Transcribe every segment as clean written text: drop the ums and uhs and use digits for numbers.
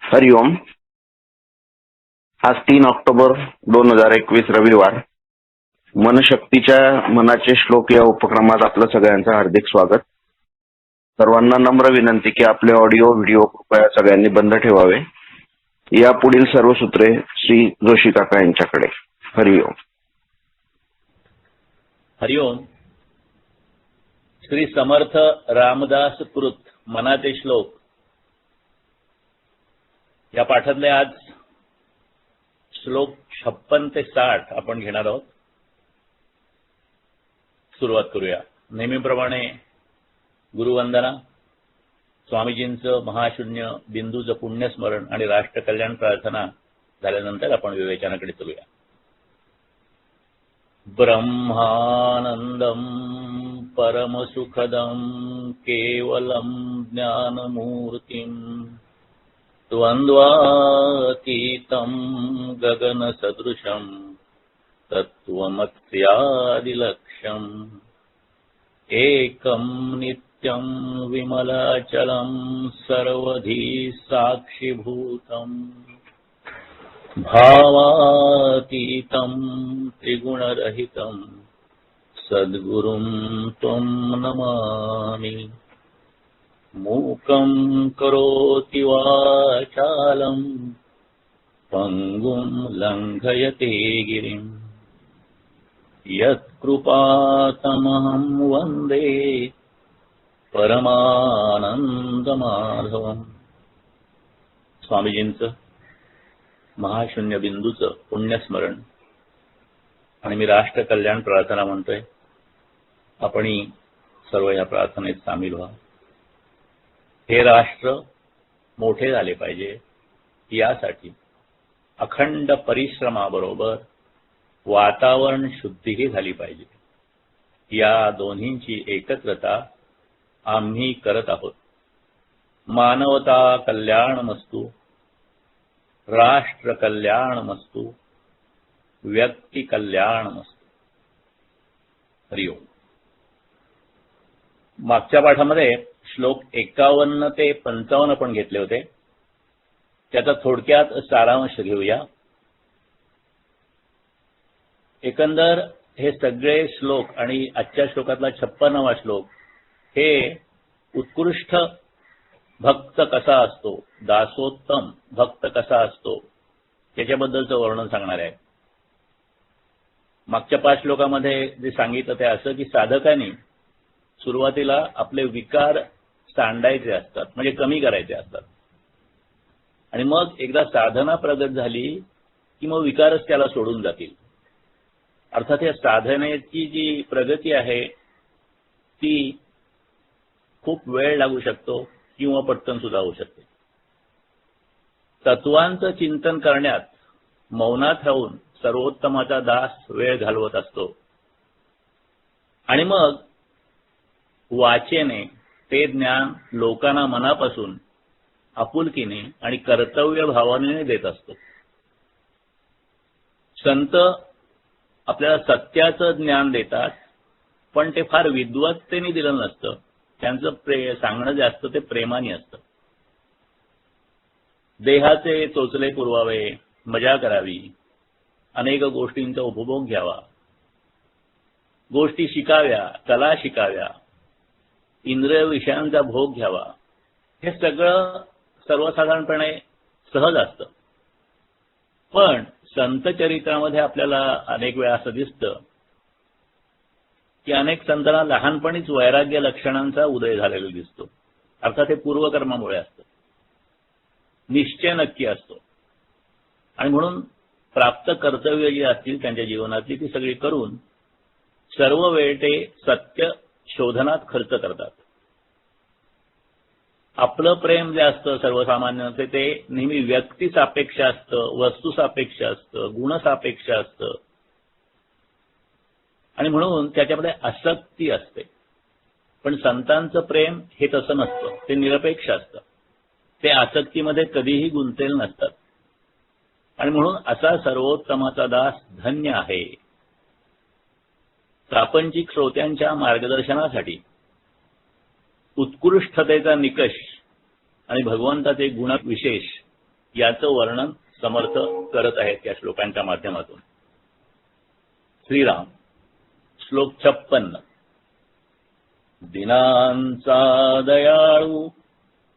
हरिओम. आज 3 ऑक्टोबर 2021 रविवार. मनशक्तीच्या मनाचे श्लोक या उपक्रमात आपलं सगळ्यांचं हार्दिक स्वागत. सर्वांना नम्र विनंती की आपले ऑडिओ व्हिडिओ कृपया सगळ्यांनी बंद ठेवावे. यापुढील सर्व सूत्रे श्री जोशी काका यांच्याकडे. हरिओम. हरिओम. श्री समर्थ रामदास कृत मनाचे श्लोक या पाठातले आज श्लोक 56 ते 60 आपण घेणार आहोत. सुरुवात करूया. नेहमीप्रमाणे गुरुवंदना, स्वामीजींचं महाशून्य बिंदूचं पुण्यस्मरण आणि राष्ट्रकल्याण प्रार्थना झाल्यानंतर आपण विवेचनाकडे चलूया. ब्रह्मानंदम परमसुखदम केवलम ज्ञानमूर्तिम द्वन्द्वातीतं गगनसदृशं तत्त्वमस्यादिलक्ष्यम् एकं नित्यं विमलाचलं सर्वधी साक्षिभूतं भावातीतं त्रिगुणरहितं सद्गुरुं त्वं नमामि. मूकं करोति वाचालं पङ्गुं लङ्घयते गिरिं यत्कृपातमहं वन्दे परमानंदमाधवम्. स्वामीजींचं महाशून्य बिंदूचं पुण्यस्मरण आणि मी राष्ट्रकल्याण प्रार्थना म्हणतोय. आपणही सर्व या प्रार्थनेत सामील व्हा. हे राष्ट्र मोठे झाले पाहिजे यासाठी अखंड परिश्रमाबरोबर वातावरण शुद्धीही झाली पाहिजे. या दोन्हींची एकत्रता आम्ही करत आहोत. मानवता कल्याणमस्तु, राष्ट्र कल्याणमस्तु, व्यक्ती कल्याणमस्तु. हरिओम. मागच्या पाठामध्ये श्लोक 51 ते 55 आपण घेतले होते. त्याचा थोडक्यात सारांश घेऊया. एकंदर हे सगळे श्लोक आणि आजच्या श्लोकातला 56वा श्लोक हे उत्कृष्ट भक्त कसा असतो, दासोत्तम भक्त कसा असतो याच्याबद्दलचं वर्णन सांगणार आहे. मागच्या 5 श्लोकामध्ये जे सांगितलं ते असं की साधकांनी सुरुवातीला आपले विकार सांडायचे असतात, म्हणजे कमी करायचे असतात, आणि मग एकदा साधना प्रगत झाली की मग विकारच त्याला सोडून जातील. अर्थात या साधनेची जी प्रगती आहे ती खूप वेळ लागू शकतो किंवा पटकन सुद्धा होऊ शकते. तत्वांचं चिंतन करण्यात मौनात राहून सर्वोत्तमाचा दास वेळ घालवत असतो, आणि मग वाचेने ते ज्ञान लोकांना मनापासून आपुलकीने आणि कर्तव्य भावनेने देत असतो. संत आपल्याला सत्याचं ज्ञान देतात, पण ते फार विद्वत्तेने दिलं नसतं. त्यांचं सांगणं जे असतं ते प्रेमाने असतं. देहाचे चोचले पुरवावे, मजा करावी, अनेक गोष्टींचा उपभोग घ्यावा, गोष्टी शिकाव्या, कला शिकाव्या, इंद्रिय विषयांचा भोग घ्यावा, हे सगळं सर्वसाधारणपणे सहज असतं. पण संत चरित्रामध्ये आपल्याला अनेक वेळा असं दिसतं की अनेक संतांना लहानपणीच वैराग्य लक्षणांचा उदय झालेला दिसतो. अर्थात हे पूर्वकर्मामुळे असतं, निश्चय नक्की असतो, आणि म्हणून प्राप्त कर्तव्य जी असतील त्यांच्या जीवनातली ती सगळी करून सर्व वेळ ते सत्य शोधनात खर्च करतात. आपलं प्रेम जे असतं सर्वसामान्य ते नेहमी व्यक्तीसापेक्ष असतं, वस्तूसापेक्ष असतं, गुणसापेक्ष असतं, आणि म्हणून त्याच्यामध्ये आसक्ती असते. पण संतांचं प्रेम हे तसं नसतं, ते निरपेक्ष असतं. ते आसक्तीमध्ये कधीही गुंतलेले नसतात, आणि म्हणून असा सर्वोत्तमाचा दास धन्य आहे. प्रापंचिक श्रोत्यांच्या मार्गदर्शनासाठी उत्कृष्टतेचा निकष आणि भगवंताचे गुण विशेष याचं वर्णन समर्थ करत आहेत या श्लोकांच्या माध्यमातून. श्रीराम श्लोक 56. दिनांचा दयाळू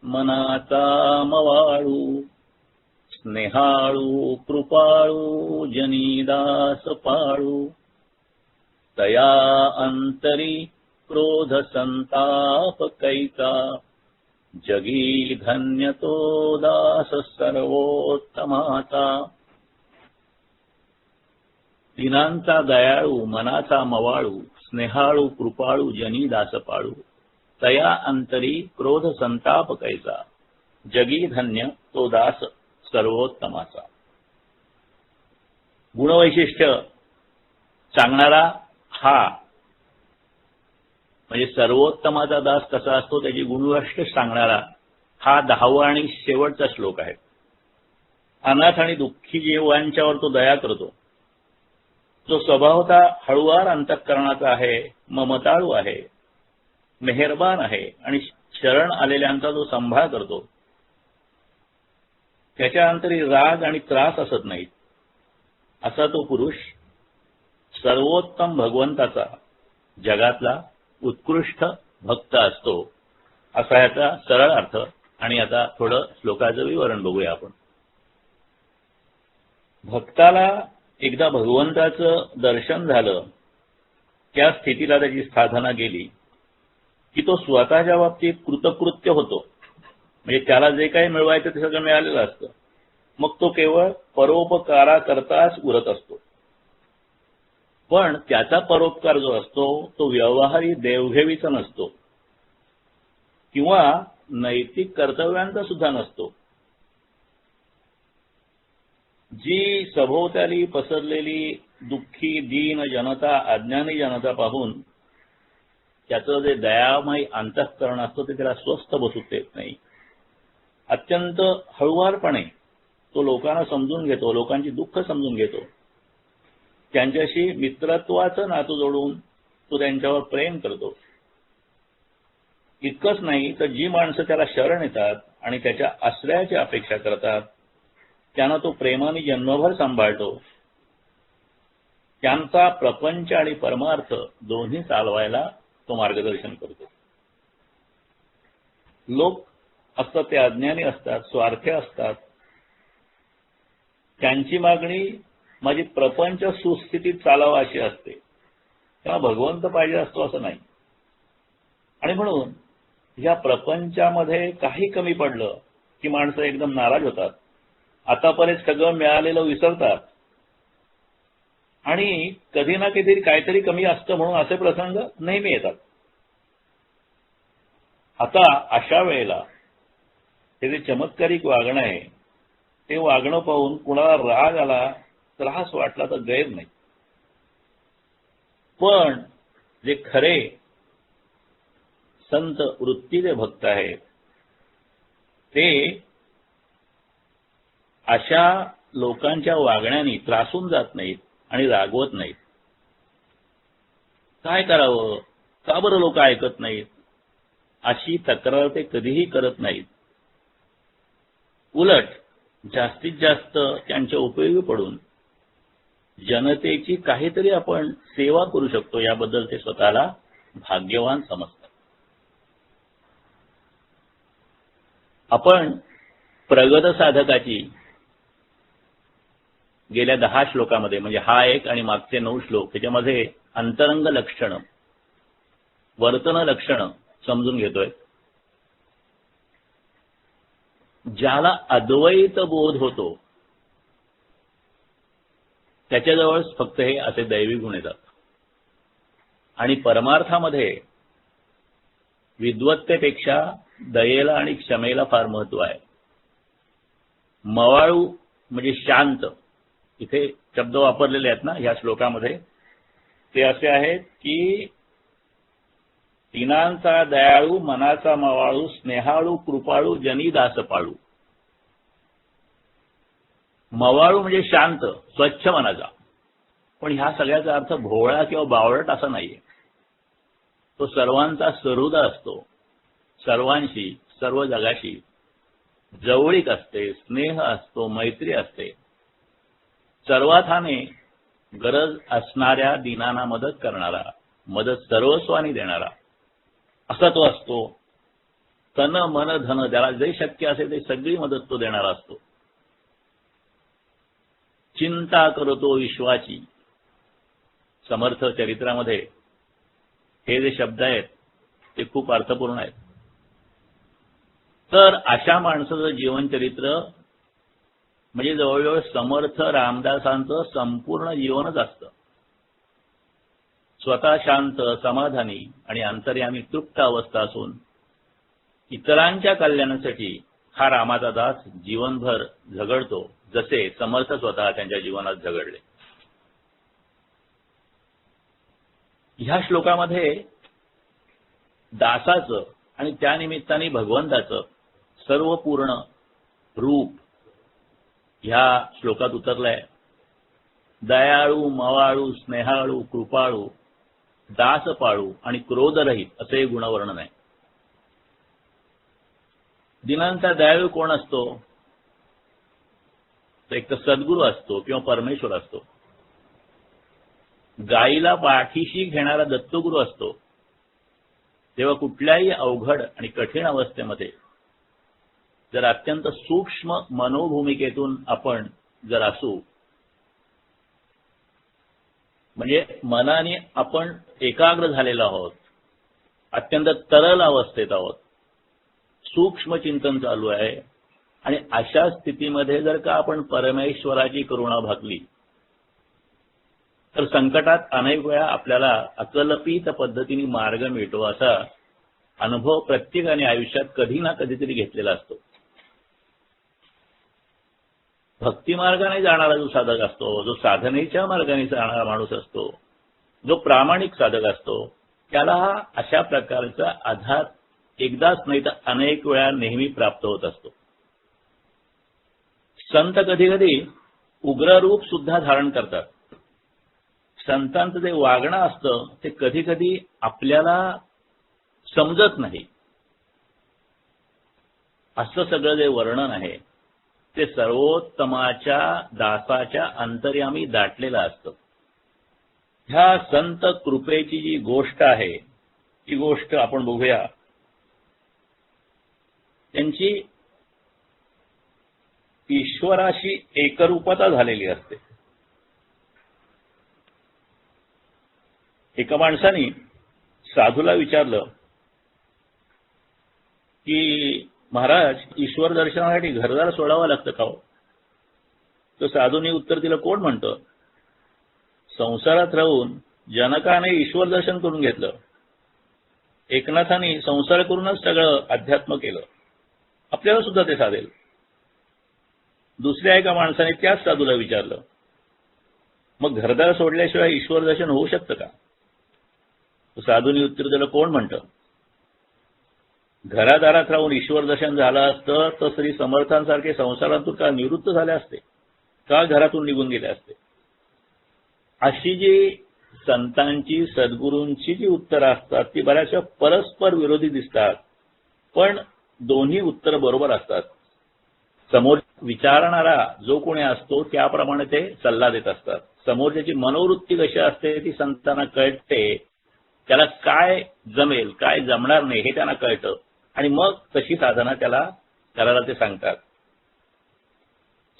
मनाचा मवाळू स्नेहाळू कृपाळू जनीदास पाळू तया अंतरी क्रोध संताप कैका जगी धन्य तो दास सर्वोत्तमाचा. दिनांचा दयाळू मनाचा मवाळू स्नेहाळू कृपाळू जनी दास पाळू तया अंतरी क्रोध संताप कैसा जगी धन्य तो दास सर्वोत्तमाचा. गुणवैशिष्ट्य सांगणारा हा म्हणजे सर्वोत्तमाचा दास कसा असतो त्याची गुणवैशिष्ट्य सांगणारा हा 10वा आणि शेवटचा श्लोक आहे. अनाथ आणि दुःखी जीवांच्यावर तो दया करतो. जो स्वभावतः हळुवार अंतःकरणाचा आहे, ममताळू आहे, मेहरबान आहे आणि शरण आलेल्यांचा जो संभाळ करतो. त्याच्या अंतरी राग आणि त्रास असत नाहीत. असा तो पुरुष सर्वोत्तम भगवंताचा जगातला उत्कृष्ट भक्त असतो. असा याचा सरळ अर्थ. आणि आता थोडं श्लोकाचं विवरण बघूया आपण. भक्ताला एकदा भगवंताचं दर्शन झालं, त्या स्थितीला त्याची साधना गेली की तो स्वतःच्या बाबतीत कृतकृत्य होतो. म्हणजे त्याला जे काही मिळवायचं ते सगळं मिळालेलं असतं. मग तो केवळ परोपकाराकरताच उरत असतो. पण त्याचा परोपकार जो असतो तो व्यवहारी देवघेवीचा नसतो किंवा नैतिक कर्तव्यांचा सुद्धा नसतो. जी सभोवताली पसरलेली दुःखी दीन जनता अज्ञानी जनता पाहून त्याचं जे दयामय अंतःकरण असतं ते त्याला स्वस्थ बसू देत नाही. अत्यंत हळुवारपणे तो लोकांना समजून घेतो, लोकांची दुःख समजून घेतो. त्यांच्याशी मित्रत्वाचं नातं जोडून तो त्यांच्यावर प्रेम करतो. इतकंच नाही तर जी माणसं त्याला शरण येतात आणि त्याच्या आश्रयाची अपेक्षा करतात त्यांना तो प्रेमाने जन्मभर सांभाळतो. त्यांचा प्रपंच आणि परमार्थ दोन्ही चालवायला तो मार्गदर्शन करतो. लोक असतात ते अज्ञानी असतात, स्वार्थी असतात. त्यांची मागणी माझी प्रपंच सुस्थितीत चालावा अशी असते. तेव्हा भगवंत पाहिजे असतो असं नाही. आणि म्हणून या प्रपंचामध्ये काही कमी पडलं की माणसं एकदम नाराज होतात. आतापर्यंत सगळं मिळालेलं विसरतात आणि कधी ना कधी काहीतरी कमी असतं म्हणून असे प्रसंग नेहमी येतात. आता अशा वेळेला हे जे चमत्कारिक वागणं आहे ते वागणं पाहून कुणाला राग आला, त्रास वाटला तर गैर नाही. पण जे खरे संत वृत्तीचे भक्त आहेत ते अशा लोकांच्या वागण्याने त्रासून जात नाहीत आणि रागवत नाहीत. काय करावं, का बरं लोक ऐकत नाहीत अशी तक्रार ते कधीही करत नाहीत. उलट जास्तीत जास्त त्यांच्या उपयोगी पडून जनतेची काहीतरी आपण सेवा करू शकतो याबद्दल ते स्वतःला भाग्यवान समजतात. आपण प्रगत साधकाची गेल्या 10 श्लोकामध्ये म्हणजे हा एक आणि मागचे 9 श्लोक त्याच्यामध्ये अंतरंग लक्षण, वर्तन लक्षण समजून घेतोय. ज्याला अद्वैत बोध होतो त्याच्याजवळ फक्त हे असे दैवी गुण येतात. आणि परमार्थामध्ये विद्वत्तेपेक्षा दयेला आणि क्षमेला फार महत्व आहे. मवाळू म्हणजे शांत, इथे शब्द वापरलेले आहेत ना या श्लोकामध्ये ते असे आहेत की तिनांचा दयाळू मनाचा मवाळू स्नेहाळू कृपाळू जनी दास पाळू. मवाळू म्हणजे शांत स्वच्छ मनाचा. पण ह्या सगळ्याचा अर्थ भोळा किंवा बावळट असा नाहीये. तो सर्वांचा सहृदय असतो, सर्वांशी सर्व जगाशी जवळीक असते, स्नेह असतो, मैत्री असते. सर्वार्थाने गरज असणाऱ्या दीनांना मदत करणारा, मदत सर्वस्वानी देणारा असा तो असतो. तन मन धन, त्याला जे शक्य असेल ते सगळी मदत तो देणारा असतो. चिंता करतो विश्वाची. समर्थ चरित्रामध्ये हे जे शब्द आहेत ते खूप अर्थपूर्ण आहेत. तर अशा माणसाचं जीवनचरित्र म्हणजे जवळजवळ समर्थ रामदासांचं संपूर्ण जीवनच असतं. स्वतः शांत, समाधानी आणि अंतर्यामी तृप्त अवस्था असून इतरांच्या कल्याणासाठी हा रामाचा दास जीवनभर झगडतो, जसे समर्थ स्वतः त्यांच्या जीवनात झगडले. ह्या श्लोकामध्ये दासाचं आणि त्यानिमित्ताने भगवंताचं सर्व पूर्ण रूप ह्या श्लोकात उतरलंय. दयाळू, मवाळू, स्नेहाळू, कृपाळू, दासपाळू आणि क्रोधरहित असे गुणवर्णन आहे. दिनांचा दयाळू कोण असतो? तर एक तर सद्गुरू असतो किंवा परमेश्वर असतो. गायीला पाठीशी घेणारा दत्तगुरू असतो. तेव्हा कुठल्याही अवघड आणि कठीण अवस्थेमध्ये जर अत्यंत सूक्ष्म मनोभूमिकेतून आपण जर असू, म्हणजे मनाने आपण एकाग्र झालेलो आहोत, अत्यंत तरल अवस्थेत आहोत, सूक्ष्म चिंतन चालू आहे, आणि अशा स्थितीमध्ये जर का आपण परमेश्वराची करुणा भागली तर संकटात अनेक वेळा आपल्याला अकल्पित पद्धतीने मार्ग मिळतो. असा अनुभव प्रत्येकाने आयुष्यात कधी ना कधीतरी घेतलेला असतो. भक्ती मार्गाने जाणारा जो साधक असतो, जो साधनेच्या मार्गाने जाणारा माणूस असतो, जो प्रामाणिक साधक असतो, त्याला अशा प्रकारचा आधार एकदाच नाही तर अनेक वेळा नेहमी प्राप्त होत असतो. संत कधी कधी उग्र रूप सुद्धा धारण करतात. संतांचं जे वागणं असतं ते कधी कधी आपल्याला समजत नाही. असं सगळं जे वर्णन आहे ते सर्वोत्तमाच्या दासाच्या अंतर्यामी दाटलेलं असतं. ह्या संत कृपेची जी गोष्ट आहे ती गोष्ट आपण बघूया. त्यांची ईश्वराशी एकरूपता झालेली असते. एका माणसाने साधूला विचारलं की महाराज, ईश्वर दर्शनासाठी घरदार सोडावं लागतं का हो? तर साधूने उत्तर दिलं, कोण म्हणतं? संसारात राहून जनकाने ईश्वर दर्शन करून घेतलं, एकनाथाने संसार करूनच सगळं अध्यात्म केलं, आपल्याला सुद्धा ते साधेल. दुसऱ्या एका माणसाने त्याच साधूला विचारलं, मग घरदार सोडल्याशिवाय ईश्वर दर्शन होऊ शकतं का? साधूने उत्तर दिलं, कोण म्हणतं? घरादारात राहून ईश्वर दर्शन झालं असतं तर श्री समर्थांसारखे संसारातून का निवृत्त झाले असते, का घरातून निघून गेले असते? अशी जी संतांची, सद्गुरूंची जी उत्तरं असतात ती बऱ्याचशा परस्पर विरोधी दिसतात, पण दोन्ही उत्तर बरोबर असतात. समोर विचारणारा जो कोणी असतो त्याप्रमाणे ते सल्ला देत असतात. समोरच्याची मनोवृत्ती कशी असते ती संतांना कळते. त्याला काय जमेल, काय जमणार नाही हे त्यांना कळतं, आणि मग तशी साधना त्याला करायला ते सांगतात.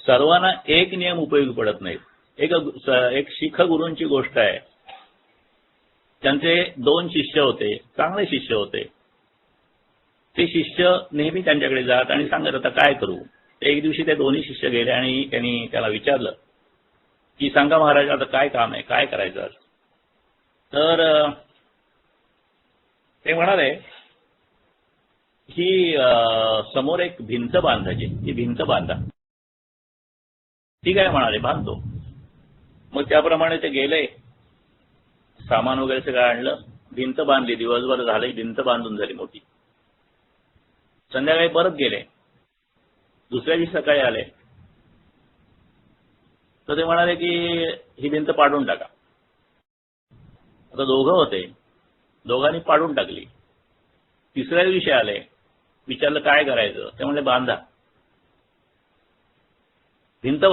सर्वांना एक नियम उपयोगी पडत नाहीत. एक शीख गुरूंची गोष्ट आहे. त्यांचे 2 शिष्य होते, चांगले शिष्य होते. ते शिष्य नेहमी त्यांच्याकडे जात आणि सांगत, आता काय करू? एक दिवशी ते दोन्ही शिष्य गेले आणि त्यांनी त्याला विचारलं की सांगा महाराज, आता काय काम आहे, काय करायचं? तर ते म्हणाले ही समोर एक भिंत बांधायची, ती भिंत बांधा. ठीक आहे म्हणाले, बांधतो. मग त्याप्रमाणे ते गेले, सामान वगैरे सगळं आणलं, भिंत बांधली. दिवसभर झाले, भिंत बांधून झाली मोठी. संध्याकाळी परत गेले. दुसऱ्या दिवशी सकाळी आले तर ते म्हणाले की ही भिंत पाडून टाका. आता दोघं होते, दोघांनी पाडून टाकली. तिसऱ्या दिवशी आले, विचारलं काय करायचं? ते म्हणले बांधा. भिंत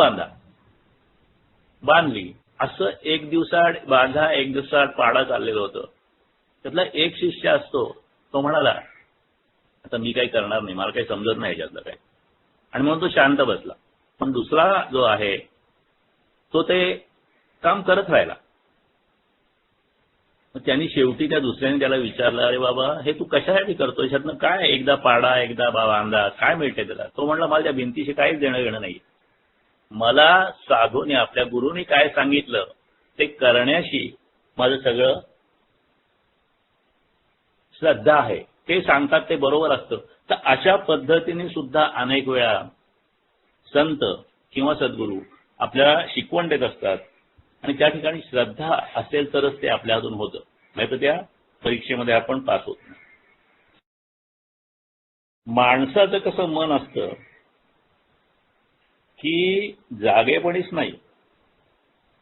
बांधली, असं एक दिवसाआड बांधा एक दिवसाआड पाडा चाललेलं होतं. त्यातला एक शिष्य असतो, तो म्हणाला आता मी काही करणार नाही, मला काही समजत नाही याच्यातलं काय, आणि म्हणून तो शांत बसला. पण दुसरा जो आहे तो ते काम करत राहिला. मग त्यांनी शेवटी त्या दुसऱ्याने त्याला विचारलं, अरे बाबा हे तू कशासाठी करतोय, याच्यातनं काय, एकदा पाडा एकदा बांधा, काय मिळते त्याला? तो म्हणला मला त्या भिंतीशी काहीच देणं घेणं नाही. मला साधूने आपल्या गुरुनी काय सांगितलं ते करण्याशी माझं सगळं श्रद्धा आहे, ते सांगतात ते बरोबर असतं. तर अशा पद्धतीने सुद्धा अनेक वेळा संत किंवा सद्गुरू आपल्याला शिकवण देत असतात आणि त्या ठिकाणी श्रद्धा असेल तरच ते आपल्या हातून होतं, नाही तर त्या परीक्षेमध्ये आपण पास होत नाही. माणसाचं कसं मन असतं की जागेपणीच नाही,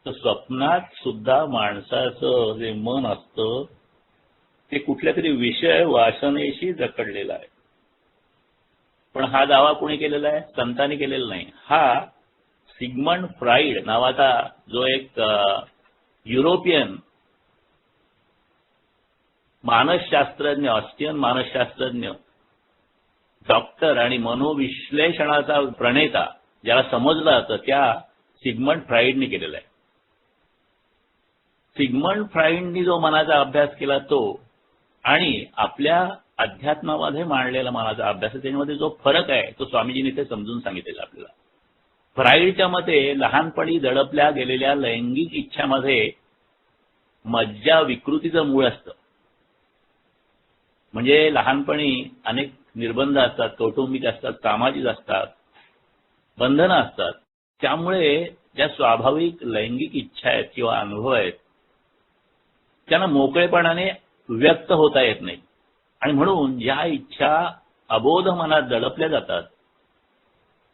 तर स्वप्नात सुद्धा माणसाचं जे मन असतं ते कुठल्या तरी विषय वासनेशी जकडलेला आहे. पण हा दावा कोणी केलेला आहे? संतांनी केलेला नाही. हा सिग्मंड फ्राईड नावाचा जो एक युरोपियन मानसशास्त्रज्ञ, ऑस्ट्रियन मानसशास्त्रज्ञ, डॉक्टर आणि मनोविश्लेषणाचा प्रणेता ज्याला समजलं जातं, त्या सिग्मंड फ्राईडनी केलेला आहे. सिग्मंड फ्राईडनी जो मनाचा अभ्यास केला तो आणि आपल्या अध्यात्मामध्ये मांडलेला मनाचा अभ्यास, त्याच्यामध्ये जो फरक आहे तो स्वामीजींनी ते समजून सांगितलेला आपल्याला. फ्राईडच्या मते लहानपणी दडपल्या गेलेल्या लैंगिक इच्छामध्ये मज्जा विकृतीचं मूळ असतं. म्हणजे लहानपणी अनेक निर्बंध असतात, कौटुंबिक असतात, सामाजिक असतात, बंधनं असतात. त्यामुळे ज्या स्वाभाविक लैंगिक इच्छा आहेत किंवा अनुभव आहेत त्यांना मोकळेपणाने व्यक्त होता येत नाही, आणि म्हणून ज्या इच्छा अबोध मनात दडपल्या जातात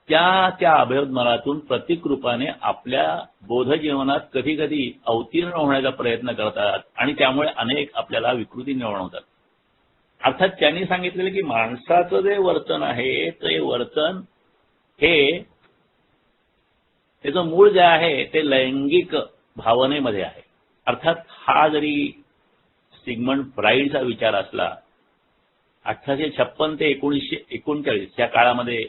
त्या अबोध मनातून प्रतीक रूपाने आपल्या बोधजीवनात कधी कधी अवतीर्ण होण्याचा प्रयत्न करतात आणि त्यामुळे अनेक आपल्याला विकृती निर्माण होतात. अर्थात त्यांनी सांगितलेलं की माणसाचं जे वर्तन आहे ते वर्तन हे त्याचं मूळ जे आहे ते लैंगिक भावनेमध्ये आहे. अर्थात हा जरी सिग्मंड फ्राईडचा विचार असला, 1856 ते 1939 या काळामध्ये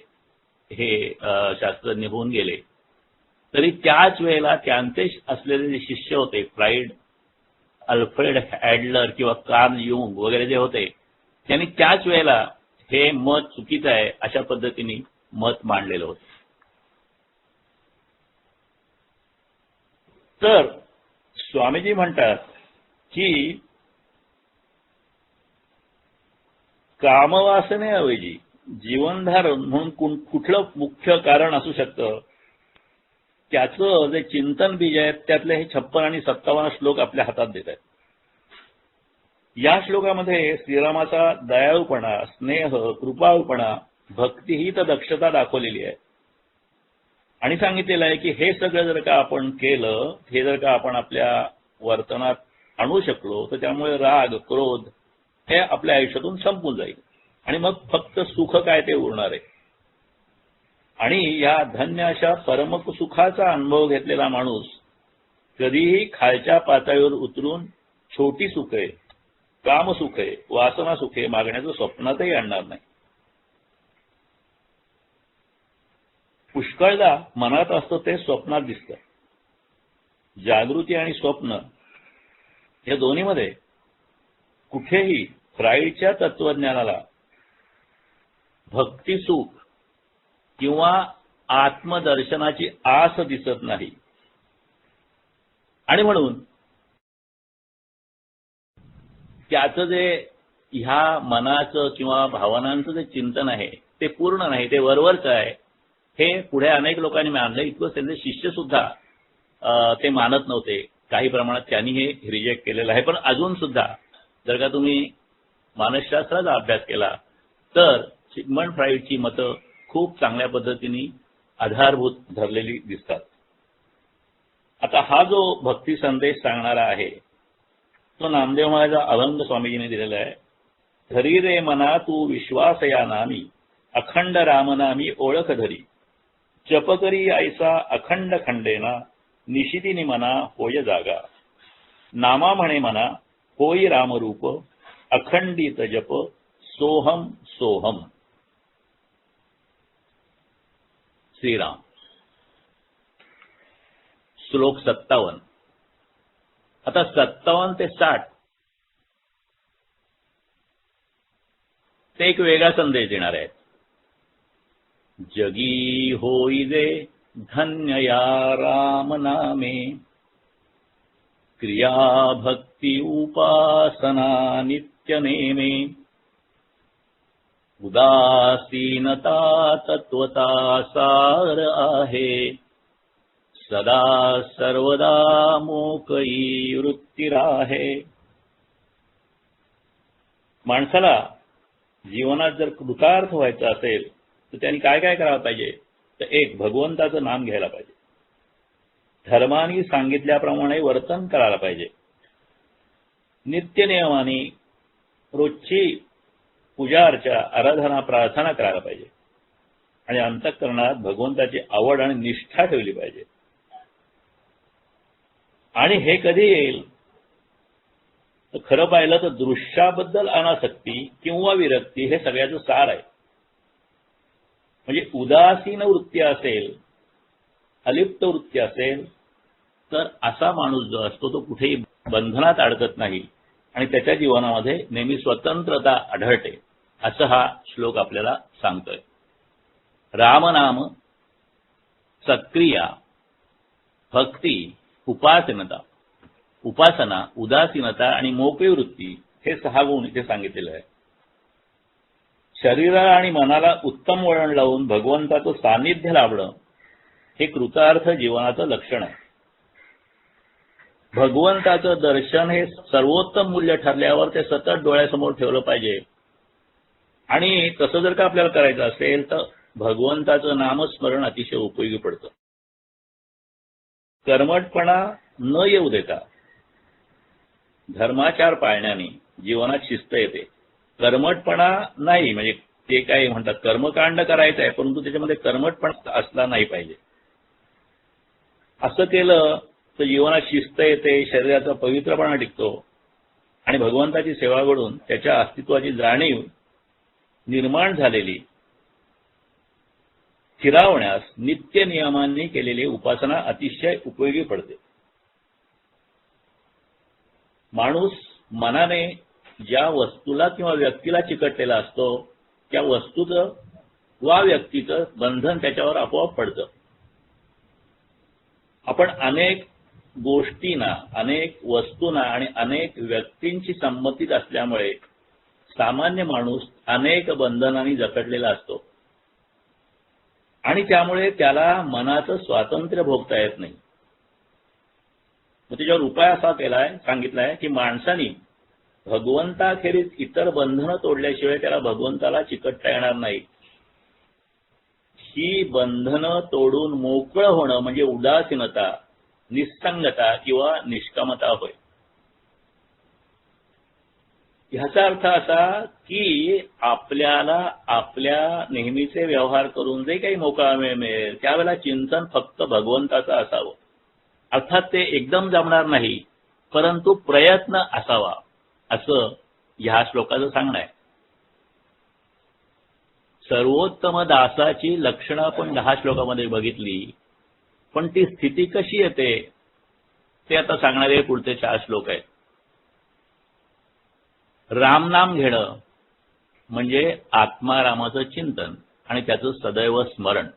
हे शास्त्रज्ञ होऊन गेले, तरी त्याच वेळेला त्यांचे असलेले जे शिष्य होते फ्राईड, अल्फ्रेड ॲडलर किंवा कार्ल युंग वगैरे जे होते, त्यांनी त्याच वेळेला हे मत चुकीचं आहे अशा पद्धतीने मत मांडलेलं होतं. तर स्वामीजी म्हणतात की कामवासनेऐवजी जीवनधारण म्हणून कुठलं मुख्य कारण असू शकतं, त्याचं जे चिंतन बीज आहे त्यातले हे 56 आणि 57 श्लोक आपल्या हातात देत आहेत. या श्लोकामध्ये श्रीरामाचा दयाळूपणा, स्नेह, कृपाळूपणा, भक्तिहित दक्षता दाखवलेली आहे आणि सांगितलेलं आहे की हे सगळं जर का आपण केलं, हे जर का आपण आपल्या वर्तनात आणू शकलो, तर त्यामुळे राग, क्रोध हे आपल्या आयुष्यातून संपून जाईल आणि मग फक्त सुख काय ते उरणार आहे. आणि या धन्य अशा परमक सुखाचा अनुभव घेतलेला माणूस कधीही खालच्या पातळीवर उतरून छोटी सुखे, कामसुखे, वासना सुखे मागण्याचं स्वप्नातही आणणार नाही. पुष्कळदा मनात असतं ते स्वप्नात दिसतं. जागृती आणि स्वप्न या दोन्हीमध्ये कुठेही फ्राईडच्या तत्वज्ञानाला भक्तिसुख किंवा आत्मदर्शनाची आस दिसत नाही. आणि म्हणून त्याचं जे ह्या मनाचं किंवा भावनांचं जे चिंतन आहे ते पूर्ण नाही, ते वरवरचं आहे. हे पुढे अनेक लोकांनी मानलं. इतकं त्यांचे शिष्य सुद्धा ते मानत नव्हते. काही प्रमाणात त्यांनी हे रिजेक्ट केलेलं आहे. पण अजून सुद्धा जर का तुम्ही मानसशास्त्राचा अभ्यास केला तर सिग्मंड फ्राईडची मतं खूप चांगल्या पद्धतीने आधारभूत धरलेली दिसतात. आता हा जो भक्ती संदेश सांगणारा आहे तो नामदेव महाराज अभंग स्वामीजीने दिलेला आहे. धरी रे मना तू विश्वास या नामी, अखंड रामनामी ओळख धरी, जप करी ऐसा अखंड खंडेना निशिदिनी मना होय जागा नामा म्हणे मना होई रामरूप अखंडित जप सोहम सोहम. श्रीराम. श्लोक 57. आता 57 ते 60 ते एक वेगळा संदेश देणार आहेत. जगी होई जे धन्य या राम नामे क्रिया भक्ती उपासना नित्य नेमे उदासीनता तत्वता सार आहे सदा सर्वदा मोकई वृत्ती राहे. माणसाला जीवनात जर कृतार्थ व्हायचं असेल तर त्यांनी काय काय करायला पाहिजे. तर एक, भगवंताचं नाम घ्यायला पाहिजे. धर्माने सांगितल्याप्रमाणे वर्तन करायला पाहिजे. नित्यनियमाने रोजची पूजा अर्चा आराधना प्रार्थना करायला पाहिजे. आणि अंतःकरणात भगवंताची आवड आणि निष्ठा ठेवली पाहिजे. आणि हे कधी येईल तर खरं पाहिलं तर दृश्याबद्दल अनासक्ती किंवा विरक्ती हे सगळ्याचं सार आहे. म्हणजे उदासीन वृत्ती असेल, अलिप्त वृत्ती असेल तर असा माणूस जो असतो तो कुठेही बंधनात अडकत नाही आणि त्याच्या जीवनामध्ये नेहमी स्वतंत्रता आढळते, असं हा श्लोक आपल्याला सांगतोय. रामनाम, सक्रिया, भक्ती, उपासना, उदासीनता आणि मोकळी वृत्ती हे 6 गुण इथे सांगितलेले आहे. शरीराला आणि मनाला उत्तम वळण लावून भगवंताचं सानिध्य लाभणं हे कृतार्थ जीवनाचं लक्षण आहे. भगवंताचं दर्शन हे सर्वोत्तम मूल्य ठरल्यावर ते सतत डोळ्यासमोर ठेवलं पाहिजे. आणि तसं जर का आपल्याला करायचं असेल तर भगवंताचं नामस्मरण अतिशय उपयोगी पडतं. कर्मठपणा न येऊ देता धर्माचार पाळण्याने जीवनात शिस्त येते. कर्मठपणा नाही म्हणजे ते काय म्हणतात कर्मकांड करायचं आहे परंतु त्याच्यामध्ये कर्मठपणा असला नाही पाहिजे. असं केलं तर जीवनात शिस्त येते, शरीराचा पवित्रपणा टिकतो आणि भगवंताची सेवा घडून त्याच्या अस्तित्वाची जाणीव निर्माण झालेली स्थिरावण्यास नित्य नियमांनी केलेली उपासना अतिशय उपयोगी पडते. माणूस मनाने ज्या वस्तूला किंवा व्यक्तीला चिकटलेला असतो त्या वस्तूचं वा व्यक्तीचं बंधन त्याच्यावर आपोआप पडतं. आपण अनेक गोष्टींना, अनेक वस्तूंना आणि अनेक व्यक्तींची संमतीत असल्यामुळे सामान्य माणूस अनेक बंधनांनी जखडलेला असतो आणि त्यामुळे त्याला मनाचं स्वातंत्र्य भोगता येत नाही. मग त्याच्यावर उपाय असा केलाय, सांगितलाय की माणसाने भगवंताखेरीज इतर बंधनं तोडल्याशिवाय त्याला भगवंताला चिकटता येणार नाही. ही बंधनं तोडून मोकळं होणं म्हणजे उदासीनता, निस्संगता किंवा निष्कामता होय. ह्याचा अर्थ असा की आपल्याला आपल्या नेहमीचे व्यवहार करून जे काही मोकळा वेळ मिळेल त्यावेळेला चिंतन फक्त भगवंताचं असावं. अर्थात ते एकदम जमणार नाही परंतु प्रयत्न असावा असं ह्या श्लोकाचं सांगणं आहे. सर्वोत्तम दासाची लक्षणं आपण 10 श्लोकामध्ये बघितली पण ती स्थिती कशी येते ते आता सांगणारे पुढचे 4 श्लोक आहेत. रामनाम घेणं म्हणजे आत्मारामाचं चिंतन आणि त्याचं सदैव स्मरण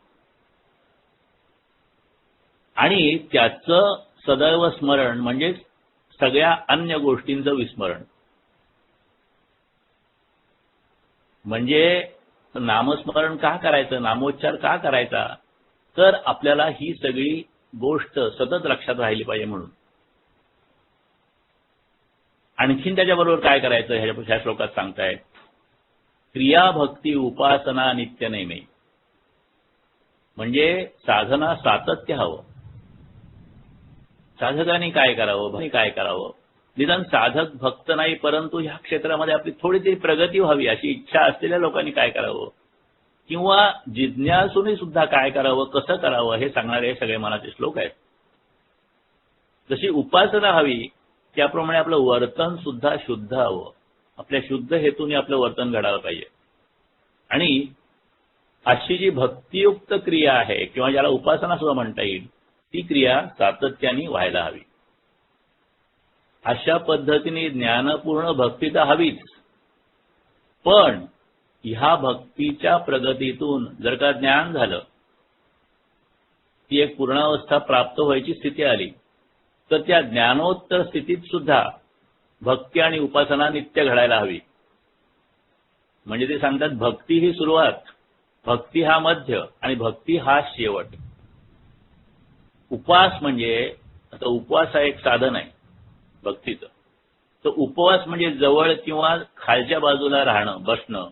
आणि त्याचं सदैव स्मरण म्हणजे सगळ्या अन्य गोष्टींचं विस्मरण. म्हणजे नामस्मरण का करायचं, नामोच्चार का करायचा तर आपल्याला ही सगळी गोष्ट सतत लक्षात राहिली पाहिजे म्हणून. आणखीन त्याच्याबरोबर काय करायचं ह्या श्लोकात सांगतायत. क्रिया भक्ती उपासना नित्य नेमे म्हणजे साधना सातत्य हवं. साधकांनी काय करावं, भक्तांनी काय करावं. निदान साधक भक्त नाही परंतु ह्या क्षेत्रामध्ये आपली थोडी तरी प्रगती व्हावी अशी इच्छा असलेल्या लोकांनी काय करावं. किंवा जिज्ञासूने सुद्धा काय करावं, कसं करावं हे सांगणारे हे सगळे मनाचे श्लोक आहेत. जशी उपासना हवी त्याप्रमाणे आपलं वर्तन सुद्धा शुद्ध हवं. आपल्या शुद्ध हेतूने आपलं वर्तन घडायला पाहिजे. आणि अशी जी भक्तियुक्त क्रिया आहे किंवा ज्याला उपासना सुद्धा म्हणता येईल, ती क्रिया सातत्याने व्हायला हवी. अशा पद्धतीने ज्ञानपूर्ण भक्ती तर हवीच, पण ह्या भक्तीच्या प्रगतीतून जर का ज्ञान झालं, ती एक पूर्णावस्था प्राप्त व्हायची स्थिती आली, तर त्या ज्ञानोत्तर स्थितीत सुद्धा भक्ती आणि उपासना नित्य घडायला हवी. म्हणजे ते सांगतात भक्ती ही सुरुवात, भक्ती हा मध्य आणि भक्ती हा शेवट. उपास म्हणजे आता उपवास हा एक साधन आहे भक्तीचं. तर उपवास म्हणजे जवळ किंवा खालच्या बाजूला राहणं, बसणं,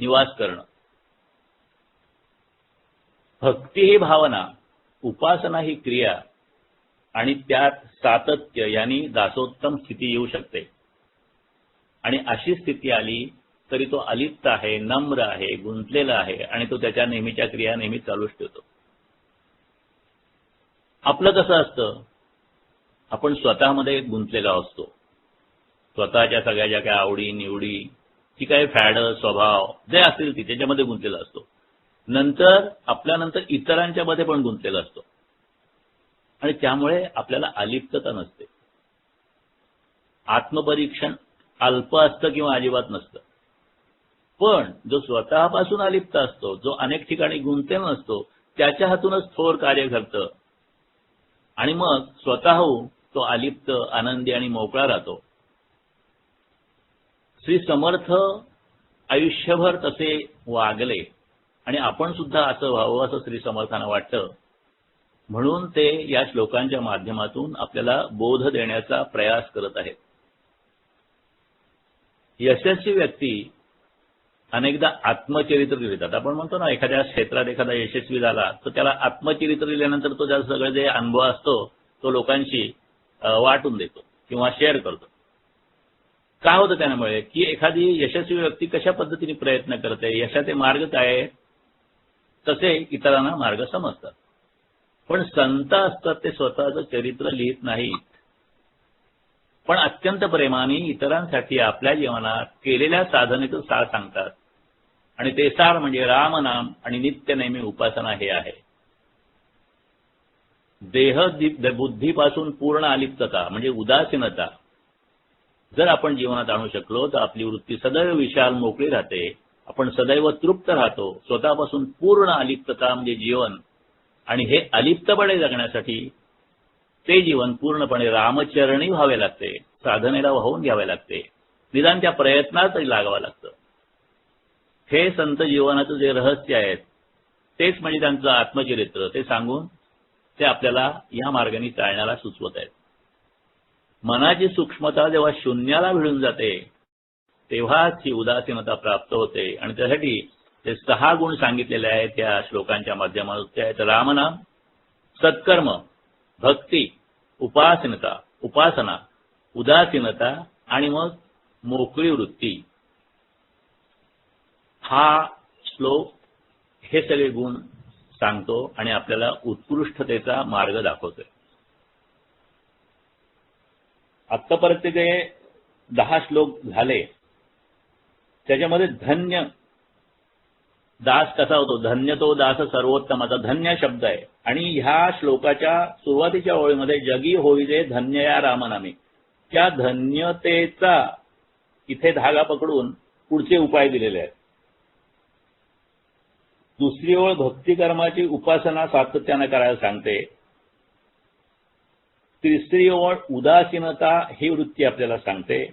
निवास करणं. भक्ती ही भावना, उपासना ही क्रिया आणि त्यात सातत्य यांनी दासोत्तम स्थिती येऊ शकते. आणि अशी स्थिती आली तरी तो अलिप्त आहे, नम्र आहे, गुंतलेला आहे आणि तो त्याच्या नेहमीच्या क्रिया नेहमी चालूच ठेवतो. आपलं कसं असतं, आपण स्वतःमध्ये गुंतलेला असतो. स्वतःच्या सगळ्या ज्या काही आवडी निवडी, जी काही फॅड स्वभाव जे असतील ती त्याच्यामध्ये गुंतलेला असतो. नंतर आपल्यानंतर इतरांच्या मध्ये पण गुंतलेला असतो आणि त्यामुळे आपल्याला अलिप्तता नसते. आत्मपरीक्षण अल्प असतं किंवा अजिबात नसतं. पण जो स्वतःपासून अलिप्त असतो, जो अनेक ठिकाणी गुंतलेला नसतो, त्याच्या हातूनच थोर कार्य घडतं आणि मग स्वतःहून तो अलिप्त, आनंदी आणि मोकळा राहतो. श्री समर्थ आयुष्यभर तसे वागले आणि आपण सुद्धा असं व्हावं असं श्री समर्थांना वाटतं. म्हणून ते या श्लोकांच्या माध्यमातून आपल्याला बोध देण्याचा प्रयास करत आहेत. यशस्वी व्यक्ती अनेकदा आत्मचरित्र लिहितात. आपण म्हणतो ना, एखाद्या क्षेत्रात एखादा यशस्वी झाला तर त्याला आत्मचरित्र लिहिल्यानंतर तो त्याचा सगळे जे अनुभव असतो तो लोकांशी वाटून देतो किंवा शेअर करतो. काय होतं त्यामुळे, की एखादी यशस्वी व्यक्ती कशा पद्धतीने प्रयत्न करते, यशाचे मार्ग काय आहे, तसे इतरांना मार्ग समजतात. पण संत असतात ते स्वतःचं चरित्र लिहित नाहीत, पण अत्यंत प्रेमाने इतरांसाठी आपल्या जीवनात केलेल्या साधनेचं सार सांगतात. आणि ते सार म्हणजे रामनाम आणि नित्य नेहमी उपासना हे आहे. देह बुद्धीपासून पूर्ण अलिप्तता म्हणजे उदासीनता जर आपण जीवनात आणू शकलो तर आपली वृत्ती सदैव विशाल मोकळी राहते. आपण सदैव तृप्त राहतो. स्वतःपासून पूर्ण अलिप्तता म्हणजे जीवन, आणि हे अलिप्तपणे जगण्यासाठी ते जीवन पूर्णपणे रामचरणी व्हावे लागते, साधनेला वाहून घ्यावे लागते, निदान त्या प्रयत्नात लागावं लागतं. हे संत जीवनाचं जे रहस्य आहे तेच म्हणजे त्यांचं आत्मचरित्र, ते सांगून ते आपल्याला या मार्गाने चालण्याला सुचवत आहेत. मनाची सूक्ष्मता जेव्हा शून्याला भिडून जाते तेव्हाच ही उदासीनता प्राप्त होते. आणि त्यासाठी ते 6 गुण सांगितलेले आहेत त्या श्लोकांच्या माध्यमातून. ते आहेत रामनाम, सत्कर्म, भक्ती, उपासना, उदासीनता आणि मग मोकळी वृत्ती. हा श्लोक हे सगळे गुण सांगतो आणि आपल्याला उत्कृष्टतेचा मार्ग दाखवतोय. आत्तापर्यंत जे 10 श्लोक झाले त्याच्यामध्ये धन्य दास कसा होतो, धन्य तो दास सर्वोत्तमाचा धन्य शब्द आहे. आणि ह्या श्लोकाच्या सुरुवातीच्या ओळीमध्ये जगी होईले धन्य या रामनामी, त्या धन्यतेचा इथे धागा पकडून पुढचे उपाय दिलेले आहेत. दुसरी ओळ भक्ती कर्माची उपासना सातत्याने करायला सांगते. तिसरी ओळ उदासीनता ही वृत्ती आपल्याला सांगते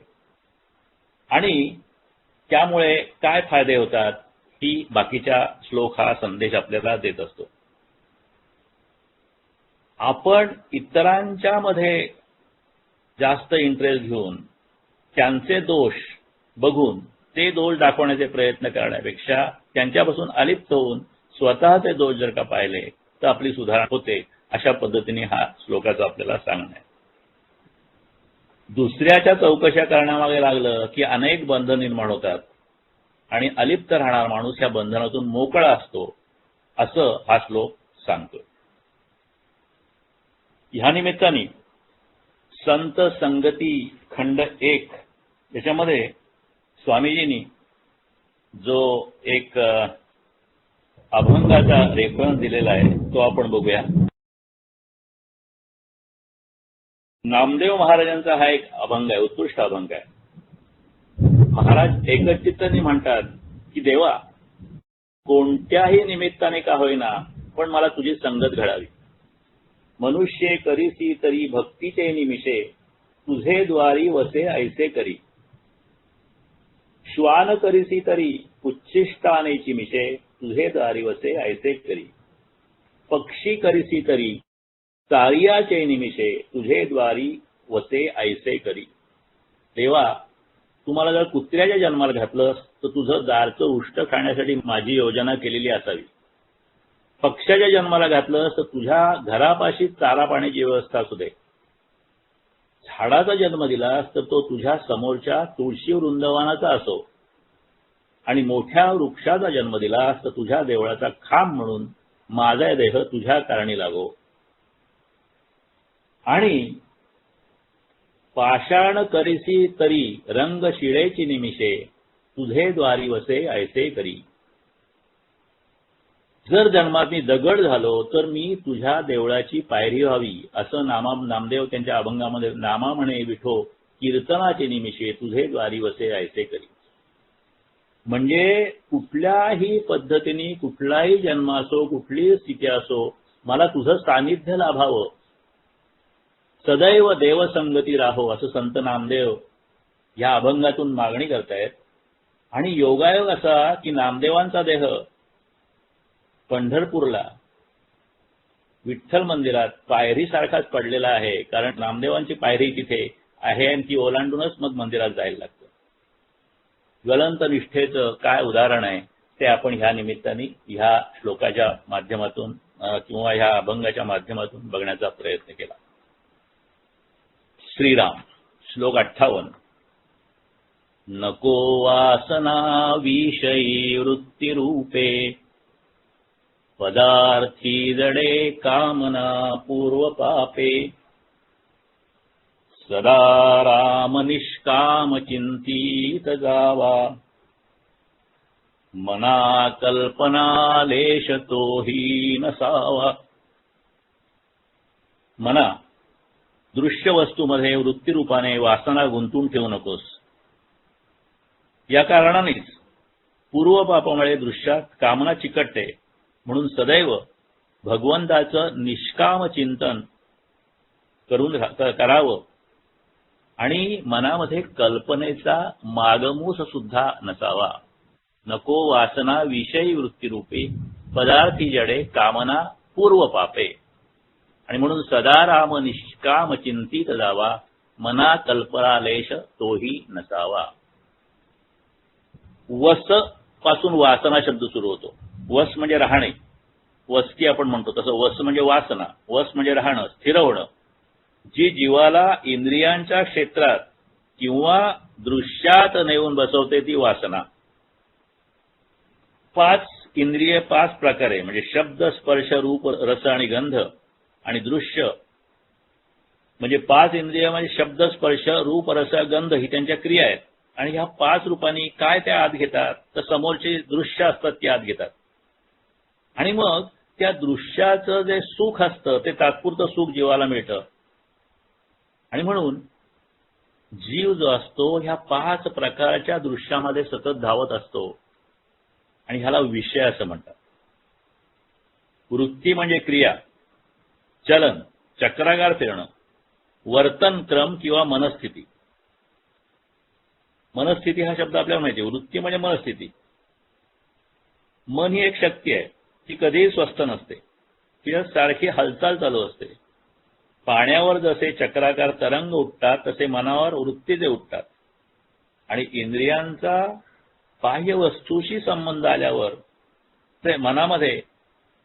आणि त्यामुळे काय फायदे होतात ही बाकीच्या श्लोक हा संदेश आपल्याला देत असतो. आपण इतरांच्या मध्ये जास्त इंटरेस्ट घेऊन त्यांचे दोष बघून ते दोष दाखवण्याचे प्रयत्न करण्यापेक्षा त्यांच्यापासून अलिप्त होऊन स्वतःचे दोष जर का पाहिले तर आपली सुधारणा होते. अशा पद्धतीने हा श्लोकाचा आपल्याला सांगणं आहे. दुसऱ्याच्या चौकशा करण्यामागे लागलं की अनेक बंध निर्माण होतात. आणि अलिप्त राहणारा माणूस या बंधनातून मोकळा असतो, असं हा श्लोक सांगतो. ह्या निमित्ताने संत संगती खंड 1 याच्यामध्ये स्वामीजींनी जो एक अभंगाचा रेफरन्स दिलेला आहे तो आपण बघूया. नामदेव महाराजांचा हा एक अभंग आहे, उत्कृष्ट अभंग आहे. महाराज एकचित्ताने म्हणतात की देवा, कोणत्याही निमित्ताने का होईना पण मला तुझी संगत घडावी. मनुष्य करीसी तरी भक्तीचे निमिषे, तुझे द्वारी वसे ऐसे करी. श्वान करीसी तरी उच्छिष्टानेची मिशे, तुझे द्वारी वसे ऐसे करी. पक्षी करीसी तरी चारियाचे निमिषे, तुझे द्वारी वसे ऐसे करी. देवा, तुम्हाला जर कुत्र्याच्या जन्माला घातलं तर तुझं दारचं उष्ट खाण्यासाठी माझी योजना केलेली असावी. पक्ष्याच्या जन्माला घातलं तर तुझ्या घरापाशी चारा पाण्याची व्यवस्था असू दे. झाडाचा जन्म दिलास तर तो तुझ्या समोरच्या तुळशी वृंदावनाचा असो, आणि मोठ्या वृक्षाचा जन्म दिलास तर तुझ्या देवळाचा खांब म्हणून माझा देह तुझ्या कारणी लागो. आणि पाषाण करीसी तरी रंग शिळेची निमिषे, तुझे द्वारी वसे ऐसे करी. जर जन्मात मी दगड झालो तर मी तुझ्या देवळाची पायरी व्हावी, असं नामदेव त्यांच्या अभंगामध्ये नामा म्हणे विठो कीर्तनाचे निमिषे, तुझे द्वारी वसे ऐसे करी. म्हणजे कुठल्याही पद्धतीने कुठलाही जन्म असो, कुठलीही स्थिती असो, मला तुझं सानिध्य लाभावं, सदैव देवसंगती राहो, असं संत नामदेव या अभंगातून मागणी करतायत. आणि योगायोग असा की नामदेवांचा देह पंढरपूरला विठ्ठल मंदिरात पायरीसारखाच पडलेला आहे, कारण नामदेवांची पायरी तिथे आहे आणि ती ओलांडूनच मग मंदिरात जायला लागतं. ज्वलंत निष्ठेचं काय उदाहरण आहे ते आपण ह्या निमित्ताने ह्या श्लोकाच्या माध्यमातून किंवा ह्या अभंगाच्या माध्यमातून बघण्याचा प्रयत्न केला. श्रीराम श्लोक 58. नको वासना विषयी वृत्तिरूपे, पदार्थी जडे कामना पूर्वपापे. सदा राम निष्काम चिंतीत जावा, मना कल्पना लेश तोही नसावा. मना दृश्य वस्तूमध्ये वृत्तीरूपाने वासना गुंतून ठेवू नकोस. या कारणानेच पूर्वपापामुळे दृश्यात कामना चिकटते. म्हणून सदैव भगवंताचं निष्काम चिंतन करावं आणि मनामध्ये कल्पनेचा मागमूस सुद्धा नसावा. नको वासना विषयी वृत्तीरूपे, पदार्थी जडे कामना पूर्वपापे. आणि म्हणून सदा राम निष्काम चिंतित जावा, मना कल्पनालेश तोही नसावा. वस पासून वासना शब्द सुरू होतो. वस म्हणजे राहणे, वस्ती आपण म्हणतो तसं वस म्हणजे वासना. वस म्हणजे राहणं, स्थिर होणं. जी जीवाला इंद्रियांच्या क्षेत्रात किंवा दृश्यात नेऊन बसवते ती वासना. 5 इंद्रिय 5 प्रकारे म्हणजे शब्द स्पर्श रूप रस आणि गंध आणि दृश्य म्हणजे 5 इंद्रिय म्हणजे शब्द स्पर्श रूप रस गंध ही त्यांच्या क्रिया आहेत. आणि ह्या 5 रूपांनी काय त्या आत घेतात तर समोरचे दृश्य असतात ते आत घेतात. आणि मग त्या दृश्याचं जे सुख असतं ते तात्पुरतं सुख जीवाला मिळतं. आणि म्हणून जीव जो असतो ह्या 5 प्रकारच्या दृश्यामध्ये सतत धावत असतो आणि ह्याला विषय असं म्हणतात. वृत्ती म्हणजे क्रिया, चलन, चक्राकार फिरणं, वर्तन क्रम किंवा मनस्थिती. मनस्थिती हा शब्द आपल्याला माहिती आहे. वृत्ती म्हणजे मनस्थिती. मन ही एक शक्ती आहे, ती कधीही स्वस्थ नसते, ती सारखी हालचाल चालू असते. पाण्यावर जसे चक्राकार तरंग उठतात तसे मनावर वृत्तीचे उठतात. आणि इंद्रियांचा बाह्य वस्तूशी संबंध आल्यावर ते मनामध्ये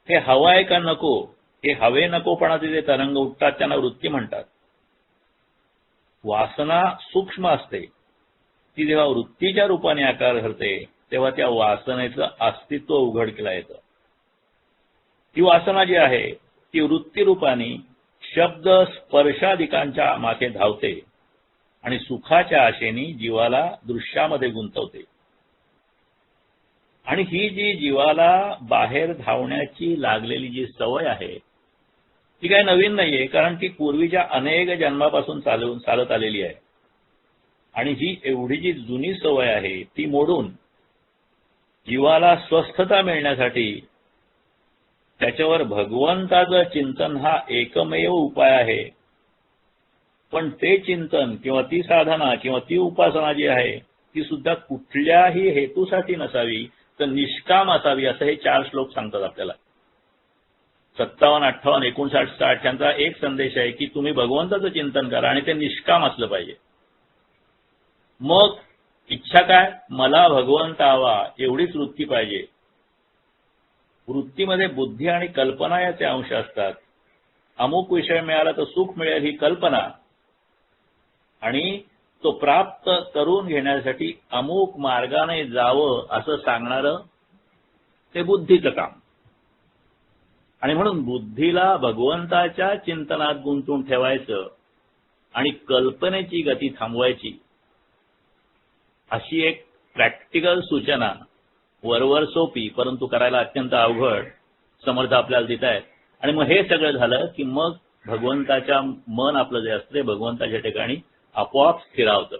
हे हवं आहे का नको, हे हवे नकोपणाचे जे तरंग उठतात त्यांना वृत्ती म्हणतात. वासना सूक्ष्म असते, ती जेव्हा वृत्तीच्या रूपाने आकार धरते तेव्हा त्या वासनेचं अस्तित्व उघडकीला येतं. ती वासना जी आहे ती वृत्तीरूपाने शब्द स्पर्शादिकांच्या मागे धावते आणि सुखाच्या आशेने जीवाला दृश्यामध्ये गुंतवते. आणि ही जी जीवाला बाहेर धावण्याची लागलेली जी सवय आहे ती काही नवीन नाहीये, कारण ती पूर्वीच्या अनेक जन्मापासून चालत आलेली आहे. आणि ही एवढी जी जुनी सवय आहे ती मोडून जीवाला स्वस्थता मिळण्यासाठी त्याच्यावर भगवंताचं चिंतन हा एकमेव उपाय आहे. पण ते चिंतन किंवा ती साधना किंवा ती उपासना जी आहे ती सुद्धा कुठल्याही हेतूसाठी नसावी, तर निष्काम असावी, असं हे 4 श्लोक सांगतात आपल्याला. 57, 58, 59, 60 यांचा एक संदेश आहे की तुम्ही भगवंताचं चिंतन करा आणि ते निष्काम असलं पाहिजे. मग इच्छा काय? मला भगवंत हवा एवढीच वृत्ती पाहिजे. वृत्तीमध्ये बुद्धी आणि कल्पना याचे अंश असतात. अमुक विषय मिळाला तर सुख मिळेल ही कल्पना, आणि तो प्राप्त करून घेण्यासाठी अमुक मार्गाने जावं असं सांगणारं ते बुद्धीचं काम. आणि म्हणून बुद्धीला भगवंताच्या चिंतनात गुंतून ठेवायचं आणि कल्पनेची गती थांबवायची, अशी एक प्रॅक्टिकल सूचना, वरवर सोपी परंतु करायला अत्यंत अवघड, समर्थ आपल्याला देत आहेत. आणि मग हे सगळं झालं की मग भगवंताच्या मन आपलं जे असते भगवंताच्या ठिकाणी आपोआप स्थिरावतं.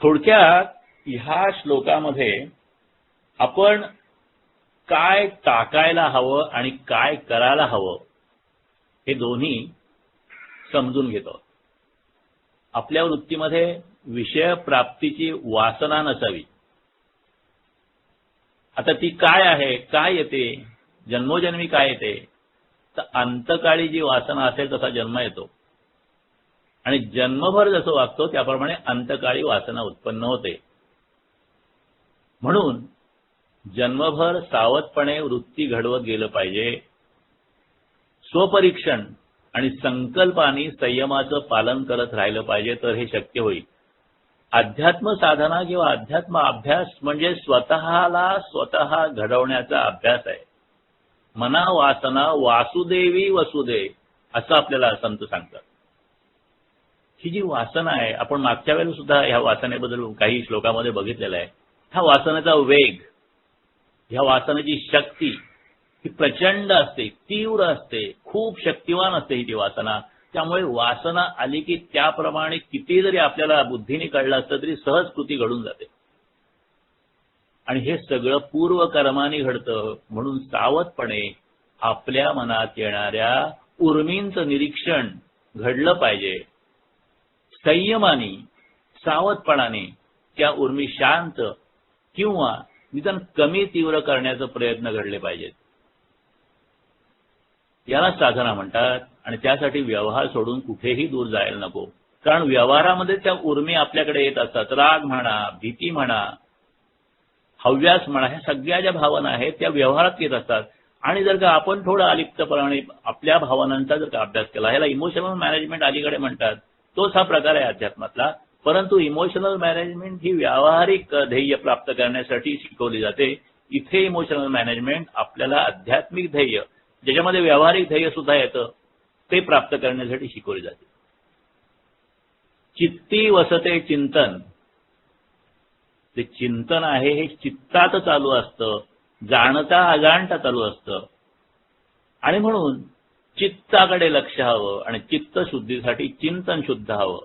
थोडक्यात ह्या श्लोकामध्ये आपण काय टाकायला हवं आणि काय करायला हवं हे दोन्ही समजून घेतो. आपल्या वृत्तीमध्ये विषय प्राप्तीची वासना नसावी. आता ती काय आहे, काय येते, जन्मोजन्मी काय येते, तर अंतकाळी जी वासना असेल तसा जन्म येतो आणि जन्मभर जसं वागतो त्याप्रमाणे अंतकाळी वासना उत्पन्न होते. म्हणून जन्मभर सावधपणे वृत्ती घडवत गेलं पाहिजे. स्वपरीक्षण आणि संकल्पाने संयमाचं पालन करत राहिलं पाहिजे, तर हे शक्य होईल. अध्यात्म साधना किंवा अध्यात्म अभ्यास म्हणजे स्वतःला स्वतः घडवण्याचा अभ्यास आहे. मना वासना वासुदेवी वसुदे असं आपल्याला संत सांगतात. ही जी वासना आहे, आपण मागच्या वेळेला सुद्धा ह्या वासनेबद्दल काही श्लोकामध्ये बघितलेलं आहे. ह्या वासनेचा वेग, ह्या वासनेची शक्ती ही प्रचंड असते, तीव्र असते, खूप शक्तिवान असते ही ती वासना. त्यामुळे वासना आली की त्याप्रमाणे किती जरी आपल्याला बुद्धीने कळलं असतं तरी सहज कृती घडून जाते. आणि हे सगळं पूर्वकर्माने घडतं. म्हणून सावधपणे आपल्या मनात येणाऱ्या उर्मींचं निरीक्षण घडलं पाहिजे. संयमाने, सावधपणाने त्या उर्मी शांत किंवा निदान कमी तीव्र करण्याचा प्रयत्न घडले पाहिजेत. याला साधना म्हणतात. आणि त्यासाठी व्यवहार सोडून कुठेही दूर जायला नको, कारण व्यवहारामध्ये त्या उर्मी आपल्याकडे येत असतात. राग म्हणा, भीती म्हणा, हव्यास म्हणा, ह्या सगळ्या ज्या भावना आहेत त्या व्यवहारात येत असतात. आणि जर का आपण थोडं अलिप्तपणाने आपल्या भावनांचा जर का अभ्यास केला, ह्याला इमोशनल मॅनेजमेंट अलीकडे म्हणतात, तोच हा प्रकार आहे अध्यात्मातला. परंतु इमोशनल मॅनेजमेंट ही व्यावहारिक ध्येय प्राप्त करण्यासाठी शिकवली जाते. इथे इमोशनल मॅनेजमेंट आपल्याला आध्यात्मिक ध्येय, ज्याच्यामध्ये व्यावहारिक ध्येय सुद्धा येतं, ते प्राप्त करण्यासाठी शिकवली जाते. चित्ती वसते चिंतन, ते चिंतन आहे हे चित्तात चालू असतं, जाणता अजाणता चालू असतं. आणि म्हणून चित्ताकडे लक्ष हवं आणि चित्त शुद्धीसाठी चिंतन शुद्ध हवं.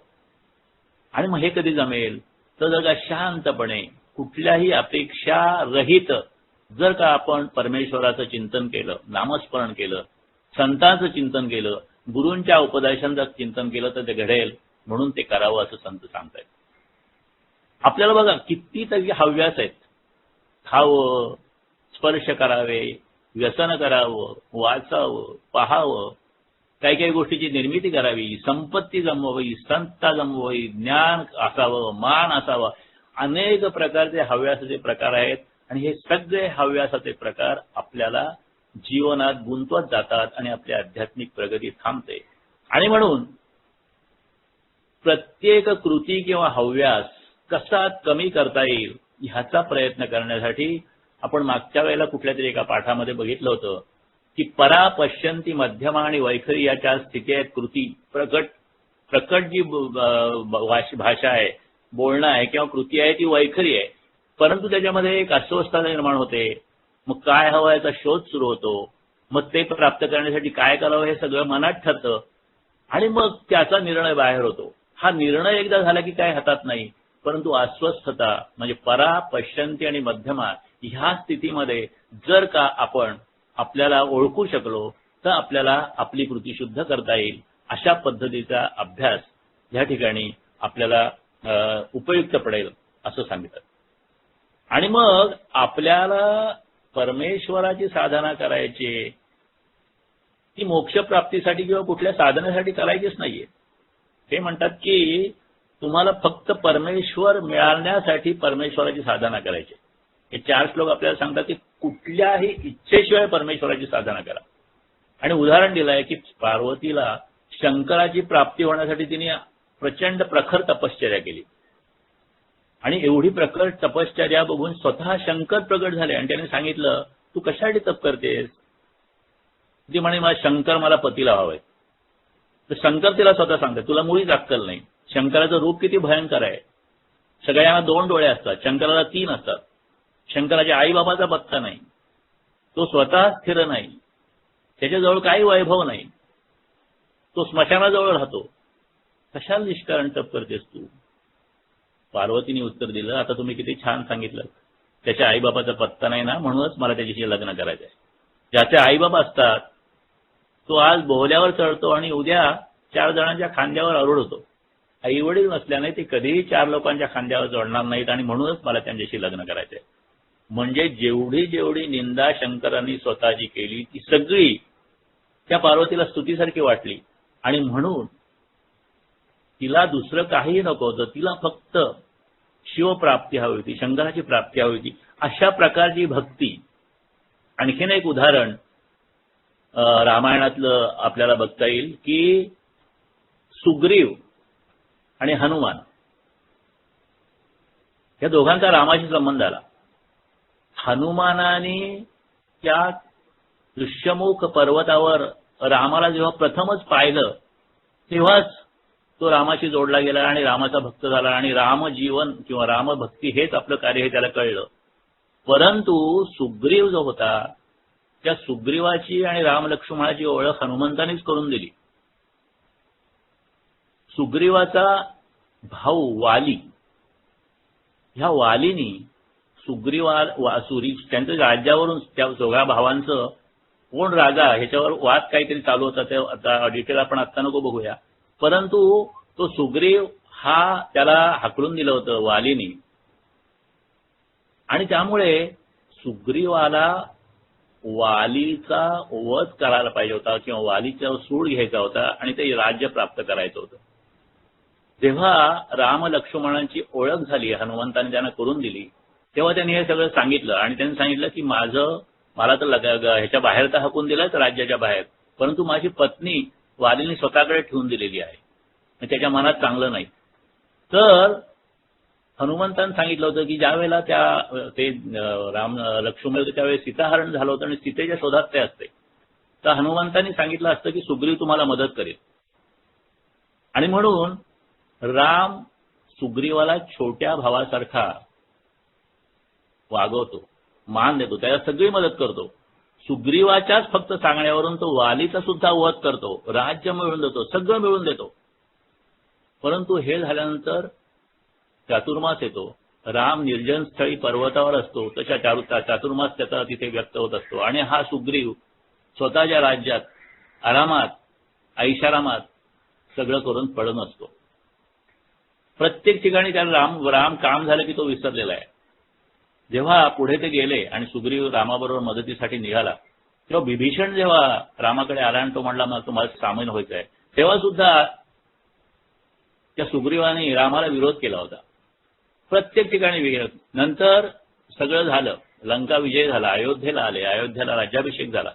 आणि मग हे कधी जमेल तर जर का शांतपणे कुठल्याही अपेक्षा रहित जर का आपण परमेश्वराचं चिंतन केलं, नामस्मरण केलं, संतांचं चिंतन केलं, गुरूंच्या उपदेशांचं चिंतन केलं तर ते घडेल. म्हणून ते करावं असं संत सांगतायत. आपल्याला बघा कितीतरी हव्यास आहेत. खावं, स्पर्श करावे, व्यसन करावं, वाचावं, पाहावं, काही काही गोष्टीची निर्मिती करावी, संपत्ती जमवावी, संतता जमवावी, ज्ञान असावं, मान असावा, अनेक प्रकारचे हव्यासाचे प्रकार आहेत. आणि हे सगळे हव्यासाचे प्रकार आपल्याला जीवनात गुंतवत जातात आणि आपली आध्यात्मिक प्रगती थांबते. आणि म्हणून प्रत्येक कृती किंवा हव्यास कसा कमी करता येईल ह्याचा प्रयत्न करण्यासाठी आपण मागच्या वेळेला कुठल्या तरी एका पाठामध्ये बघितलं होतं की परा पश्यंती मध्यमा आणि वैखरी या चार स्थिती आहेत. कृती प्रकट जी भाषा आहे, बोलणं आहे किंवा कृती आहे ती वैखरी आहे, परंतु त्याच्यामध्ये एक अस्वस्थता निर्माण होते. मग काय हवं याचा शोध सुरू होतो. मग ते प्राप्त करण्यासाठी काय करावं हे सगळं मनात ठरतं आणि मग त्याचा निर्णय बाहेर होतो. हा निर्णय एकदा झाला की काय हातात नाही, परंतु अस्वस्थता म्हणजे परा पश्यंती आणि मध्यमा ह्या स्थितीमध्ये जर का आपण आपल्याला ओळखू शकलो तर आपल्याला आपली कृती शुद्ध करता येईल. अशा पद्धतीचा अभ्यास या ठिकाणी आपल्याला उपयुक्त पडेल असं सांगितलं. आणि मग आपल्याला परमेश्वराची साधना करायची ती मोक्षप्राप्तीसाठी किंवा कुठल्या साधनेसाठी करायचीच नाहीये. ते म्हणतात की तुम्हाला फक्त परमेश्वर मिळवण्यासाठी परमेश्वराची साधना करायची. हे 4 श्लोक आपल्याला सांगतात की कुठल्याही इच्छेशिवाय परमेश्वराची साधना करा. आणि उदाहरण दिलं आहे की पार्वतीला शंकराची प्राप्ती होण्यासाठी तिने प्रचंड प्रखर तपश्चर्या केली आणि एवढी प्रखर तपश्चर्या बघून स्वतः शंकर प्रगट झाले आणि त्याने सांगितलं तू कशासाठी तप करतेस. ती म्हणे मला शंकर मला पतीला हवाय. तर शंकर तिला स्वतः सांगते तुला मुळीच अक्कल नाही. शंकराचं रूप किती भयंकर आहे. सगळ्यांना 2 डोळे असतात, शंकराला 3 असतात. शंकराच्या आईबाबाचा पत्ता नाही, तो स्वतः स्थिर नाही, त्याच्याजवळ काही वैभव नाही, तो स्मशानाजवळ राहतो. कशाला निष्कारण तप करतेस तू. पार्वतीने उत्तर दिलं आता तुम्ही किती छान सांगितलं, त्याच्या आईबाबाचा पत्ता नाही ना म्हणूनच मला त्याच्याशी लग्न करायचं आहे. ज्याचे आईबाबा असतात तो आज बोहल्यावर चढतो आणि उद्या 4 जणांच्या खांद्यावर आरूढ आई वडील नसल्याने ते कधीही 4 लोकांच्या खांद्यावर चढणार नाहीत आणि म्हणूनच मला त्यांच्याशी लग्न करायचंय. म्हणजे जेवढी जेवढी निंदा शंकरांनी स्वतःची केली ती सगळी त्या पार्वतीला स्तुतीसारखी वाटली आणि म्हणून तिला दुसरं काहीही नको होतं. तिला फक्त शिवप्राप्ती हवी होती, शंकराची प्राप्ती हवी होती. अशा प्रकारची भक्ती. आणखीन एक उदाहरण रामायणातलं आपल्याला बघता येईल की सुग्रीव आणि हनुमान या दोघांचा रामाशी संबंध आला. हनुमानाने त्या ऋष्यमुख पर्वतावर रामाला जेव्हा प्रथमच पाहिलं तेव्हाच तो रामाशी जोडला गेला आणि रामाचा भक्त झाला आणि रामजीवन किंवा रामभक्ती हेच आपलं कार्य हे त्याला कळलं. परंतु सुग्रीव जो होता त्या सुग्रीवाची आणि रामलक्ष्मणाची ओळख हनुमंतानेच करून दिली. सुग्रीवाचा भाऊ वाली, ह्या वालीनी त्यांच्या राज्यावरून त्या दोघा भावांचं कोण राजा ह्याच्यावर वाद काहीतरी चालू होता. ते आता डिटेल आपण आत्ता नको बघूया. परंतु तो सुग्रीव हा त्याला हाकलून दिलं होतं वालीनी आणि त्यामुळे सुग्रीवाला वालीचा वध करायला पाहिजे होता किंवा वालीचा सूड घ्यायचा होता आणि ते राज्य प्राप्त करायचं होतं. जेव्हा राम लक्ष्मणांची ओळख झाली हनुमंताने त्यांना करून दिली तेव्हा त्यांनी हे सगळं सांगितलं आणि त्यांनी सांगितलं की मला तर ह्याच्या बाहेर तर हाकून दिलं तर राज्याच्या बाहेर, परंतु माझी पत्नी वालीने स्वतःकडे ठेवून दिलेली आहे, त्याच्या मनात चांगलं नाही. तर हनुमंतांनी सांगितलं होतं की ज्यावेळेला ते राम लक्ष्मण होते त्यावेळेस सीताहरण झालं होतं आणि सीतेच्या शोधात ते असते. तर हनुमंतांनी सांगितलं असतं की सुग्रीव तुम्हाला मदत करेल आणि म्हणून राम सुग्रीवाला छोट्या भावासारखा वागवतो, मान देतो, त्याला सगळी मदत करतो. सुग्रीवाच्याच फक्त सांगण्यावरून तो वालीचा सुद्धा वध करतो, राज्य मिळवून देतो, सगळं मिळवून देतो. परंतु हे झाल्यानंतर चातुर्मास येतो. राम निर्जन स्थळी पर्वतावर असतो, तशा चातुर्मास त्याचा तिथे व्यक्त होत असतो आणि हा सुग्रीव स्वतःच्या राज्यात आरामात ऐशारामात सगळं करून पडून असतो. प्रत्येक ठिकाणी त्याला राम काम झालं की तो विसरलेला आहे. जेव्हा पुढे ते गेले आणि सुग्रीव रामाबरोबर मदतीसाठी निघाला तेव्हा विभीषण जेव्हा रामाकडे आला आणि तो म्हणला मग तुम्हाला सामील व्हायचं आहे, तेव्हा सुद्धा त्या सुग्रीवाने रामाला विरोध केला होता. प्रत्येक ठिकाणी नंतर सगळं झालं, लंका विजय झाला, अयोध्येला आले, अयोध्येला राज्याभिषेक झाला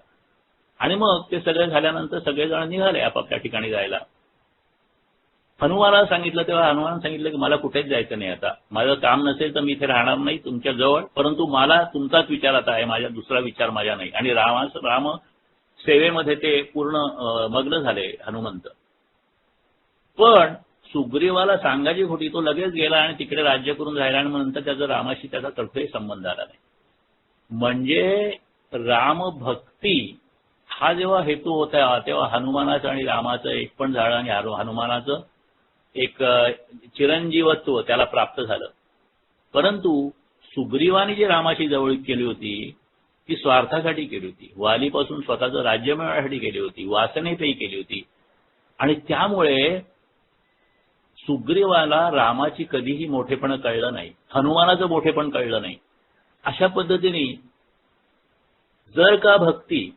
आणि मग ते सगळं झाल्यानंतर सगळेजण निघाले आपापल्या ठिकाणी जायला. हनुमानाला सांगितलं तेव्हा हनुमान सांगितलं की मला कुठेच जायचं नाही, आता माझं काम नसेल तर मी इथे राहणार नाही तुमच्या जवळ, परंतु मला तुमचाच विचार आता आहे, माझा दुसरा विचार माझा नाही. आणि राम सेवेमध्ये ते पूर्ण मग्न झाले हनुमंत. पण सुग्रीवाला सांगायची खोटी, तो लगेच गेला आणि तिकडे राज्य करून राहिला आणि नंतर त्याचा रामाशी त्याचा तडफे संबंध आला नाही. म्हणजे रामभक्ती हा जेव्हा हेतू होता तेव्हा हनुमानाचं आणि रामाचं एक पण झालं आणि हनुमानाचं एक चिरंजीवत्व त्याला प्राप्त झालं. परंतु सुग्रीवाने जी रामाची जवळीक केली होती ती स्वार्थासाठी केली होती, वालीपासून स्वतःचं राज्य मिळवण्यासाठी केली होती, वासनेतही केली होती. आणि त्यामुळे सुग्रीवाला रामाची कधीही मोठेपण कळलं नाही, हनुमानाचं मोठेपण कळलं नाही. अशा पद्धतीने जर का भक्ती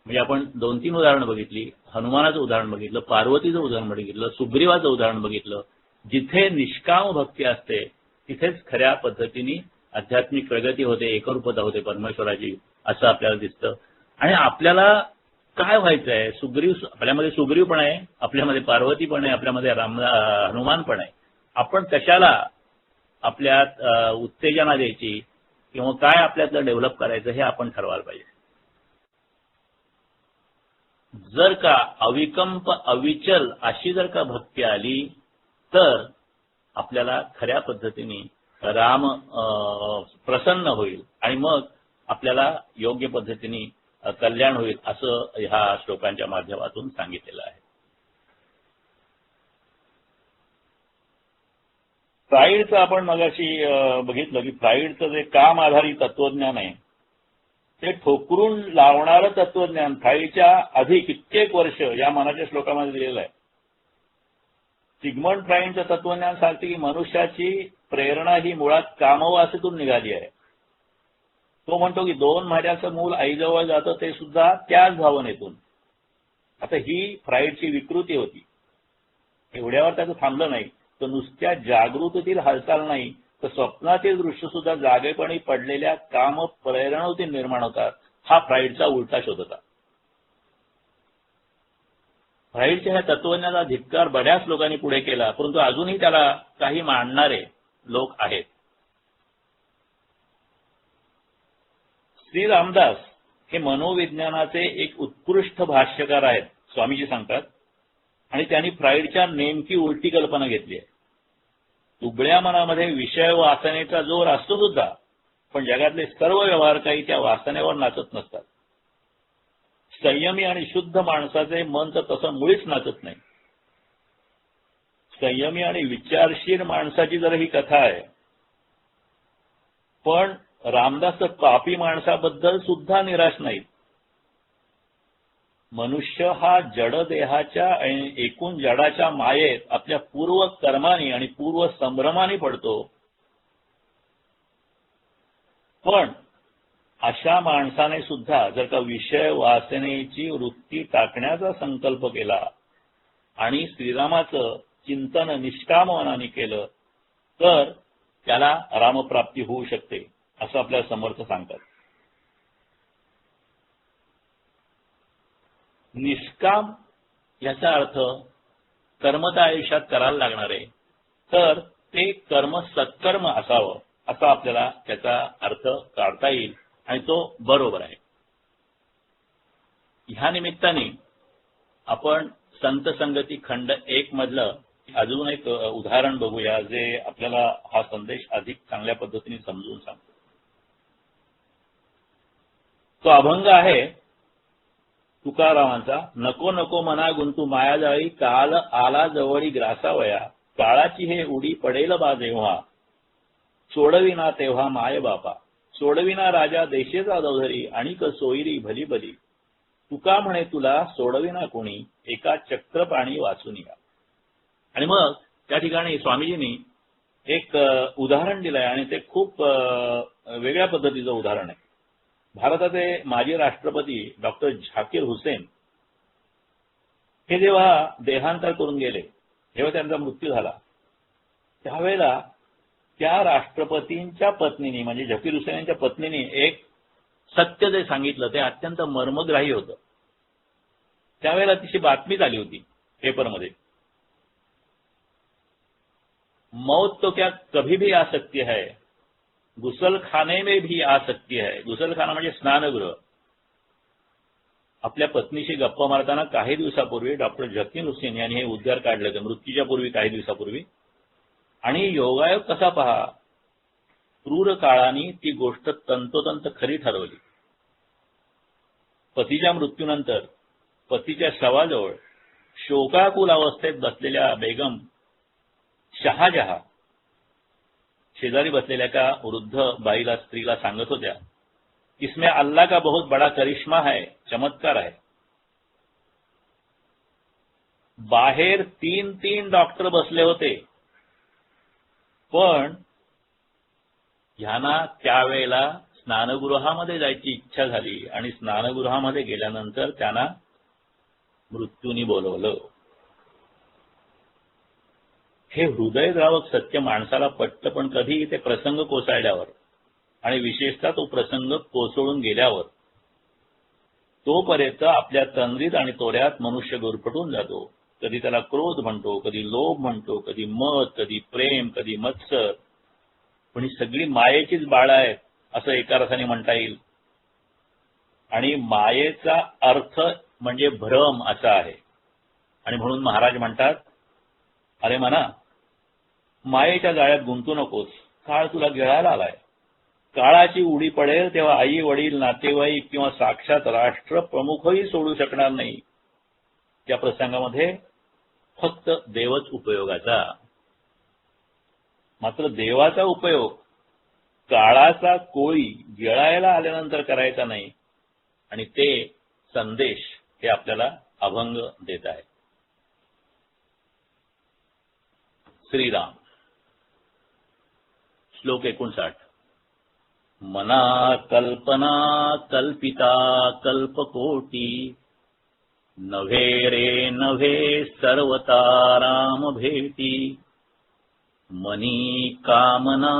म्हणजे आपण 2-3 उदाहरणं बघितली, हनुमानाचं उदाहरण बघितलं, पार्वतीचं उदाहरण बघितलं, सुग्रीवाचं उदाहरण बघितलं, जिथे निष्काम भक्ती असते तिथेच खऱ्या पद्धतीने आध्यात्मिक प्रगती होते, एकरूपता होते परमेश्वराची, असं आपल्याला दिसतं. आणि आपल्याला काय व्हायचं आहे, आपल्यामध्ये सुग्रीव पण आहे, आपल्यामध्ये पार्वती पण आहे, आपल्यामध्ये हनुमान पण आहे. आपण कशाला आपल्यात उत्तेजना द्यायची किंवा काय आपल्यातलं डेव्हलप करायचं हे आपण ठरवायला पाहिजे. जर का अविकंप अविचल अशी जर का भक्ती आली तर आपल्याला खऱ्या पद्धतीने राम प्रसन्न होईल आणि मग आपल्याला योग्य पद्धतीने कल्याण होईल, असं ह्या श्लोकांच्या माध्यमातून सांगितलेलं आहे. फ्राईडचं आपण मगाशी बघितलं की फ्राईडचं जे काम आधारित तत्वज्ञान आहे ते ठोकरून लावणारं तत्वज्ञान फ्राईडच्या आधी कित्येक वर्ष या मनाच्या श्लोकामध्ये दिलेलं आहे. सिग्मंड फ्राईडचं तत्वज्ञान सांगते की मनुष्याची प्रेरणा ही मुळात कामवासनेतून निघाली आहे. तो म्हणतो की 2 महिन्याचं मूल आईजवळ जातं ते सुद्धा त्याच भावनेतून. आता ही फ्राईडची विकृती होती. एवढ्यावर त्याचं थांबलं नाही, तर नुसत्या जागृतीतील हालचाल नाही तर स्वप्नातील दृश्य सुद्धा जागेपणी पडलेल्या काम प्रेरणातून निर्माण होतात. हा फ्राईडचा उलटा शोध होता. फ्राईडच्या ह्या तत्वज्ञानाचा धिक्कार बऱ्याच लोकांनी पुढे केला, परंतु अजूनही त्याला काही मांडणारे लोक आहेत. श्री रामदास हे मनोविज्ञानाचे एक उत्कृष्ट भाष्यकार आहेत, स्वामीजी सांगतात. आणि त्यांनी फ्राईडच्या नेमकी उलटी कल्पना घेतली आहे. उघड्या मनामध्ये विषय वासनेचा जोर असतो सुद्धा, पण जगातले सर्व व्यवहार काही त्या वासनेवर नाचत नसतात. संयमी आणि शुद्ध माणसाचे मन तर तसं मुळीच नाचत नाही. संयमी आणि विचारशील माणसाची जर ही कथा आहे, पण रामदास पापी माणसाबद्दल सुद्धा निराश नाहीत. मनुष्य हा जड देहाच्या आणि एकूण जडाच्या मायेत आपल्या पूर्व कर्माने आणि पूर्व संभ्रमाने पडतो. पण अशा माणसाने सुद्धा जर का विषय वासनेची वृत्ती टाकण्याचा संकल्प केला आणि श्रीरामाचं चिंतन निष्काम मनाने केलं तर त्याला रामप्राप्ती होऊ शकते, असं आपल्या समर्थ सांगतात. निष्काम याचा अर्थ कर्म त्या आयुष्यात करायला लागणार आहे, तर ते कर्म सत्कर्म असावं, असा आपल्याला त्याचा अर्थ काढता येईल आणि तो बरोबर आहे. ह्या निमित्ताने आपण संत संगती खंड 1 मधलं अजून एक उदाहरण बघूया, जे आपल्याला हा संदेश अधिक चांगल्या पद्धतीने समजून सांगतो. तो अभंग आहे तुकारामांचा. नको नको मना गुंतू मायाजाळी, काल आला जवळी ग्रासावया, काळाची हे उडी पडेल बा जेव्हा, सोडविना तेव्हा माय बापा, सोडविना राजा देशेचा दौधरी, आणिक सोयरी भली भली, तुका म्हणे तुला सोडविना कोणी, एका चक्रपाणी वाचून या. आणि मग त्या ठिकाणी स्वामीजींनी एक उदाहरण दिलंय आणि ते खूप वेगळ्या पद्धतीचं उदाहरण आहे. भारताचे माजी राष्ट्रपती डॉक्टर झाकीर हुसेन हे जेव्हा देहांतर करून गेले, जेव्हा त्यांचा मृत्यू झाला, त्यावेळेला त्या राष्ट्रपतींच्या पत्नीने म्हणजे झाकीर हुसेन यांच्या पत्नीने एक सत्य जे सांगितलं ते अत्यंत मर्मग्राही होतं. त्यावेळेला तिची बातमीच आली होती पेपरमध्ये मौत तो क्या कभी भी आ सकती है, गुसल खाने में भी आ सकती है. गुसल खाना म्हणजे स्नानगृह. आपल्या पत्नीशी गप्पा मारताना काही दिवसापूर्वी डॉक्टर जकीर हुसेन यांनी हे उद्गार काढले होते मृत्यूच्या पूर्वी, काही दिवसापूर्वी. आणि योगायोग कसा पहा, क्रूर काळाने ती गोष्ट तंतोतंत खरी ठरवली. पतीच्या मृत्यूनंतर पतीच्या शवाजवळ शोकाकुल अवस्थेत बसलेल्या बेगम शहाजहा शेजारी बसलेल्या एका वृद्ध बाईला, स्त्रीला सांगत होत्या, इसमें अल्लाह का बहुत बड़ा करिश्मा है, चमत्कार आहे. बाहेर 3 डॉक्टर बसले होते, पण ह्यांना त्यावेळेला स्नानगृहामध्ये जायची इच्छा झाली आणि स्नानगृहामध्ये गेल्यानंतर त्यांना मृत्यूनी बोलवलं. हे हृदयद्रावक सत्य माणसाला पटतं, पण कधी ते प्रसंग कोसळल्यावर आणि विशेषतः तो प्रसंग कोसळून गेल्यावर तोपर्यंत आपल्या तंद्रीत आणि तोऱ्यात मनुष्य गुरफटून जातो. कधी त्याला क्रोध म्हणतो, कधी लोभ म्हणतो, कधी मत, कधी प्रेम, कधी मत्सर. पण ही सगळी मायेचीच बाळं आहेत असं एका अर्थाने म्हणता येईल. आणि मायेचा अर्थ म्हणजे भ्रम असा आहे. आणि म्हणून महाराज म्हणतात, अरे मना, मायेच्या जाळ्यात गुंतू नकोस, काळ तुला गिळायला आलाय. काळाची उडी पडेल तेव्हा आई वडील, नातेवाईक किंवा साक्षात राष्ट्र प्रमुखही सोडू शकणार नाही. त्या प्रसंगामध्ये फक्त देवच उपयोगाचा. मात्र देवाचा उपयोग काळाचा कोळी गिळायला आल्यानंतर करायचा नाही. आणि ते संदेश हे आपल्याला अभंग देत आहे. श्रीराम. श्लोक 59. मना कल्पना कल्पिता कल्पकोटी, नव्हे रे नव्हे सर्वता राम भेटी. मनी कामना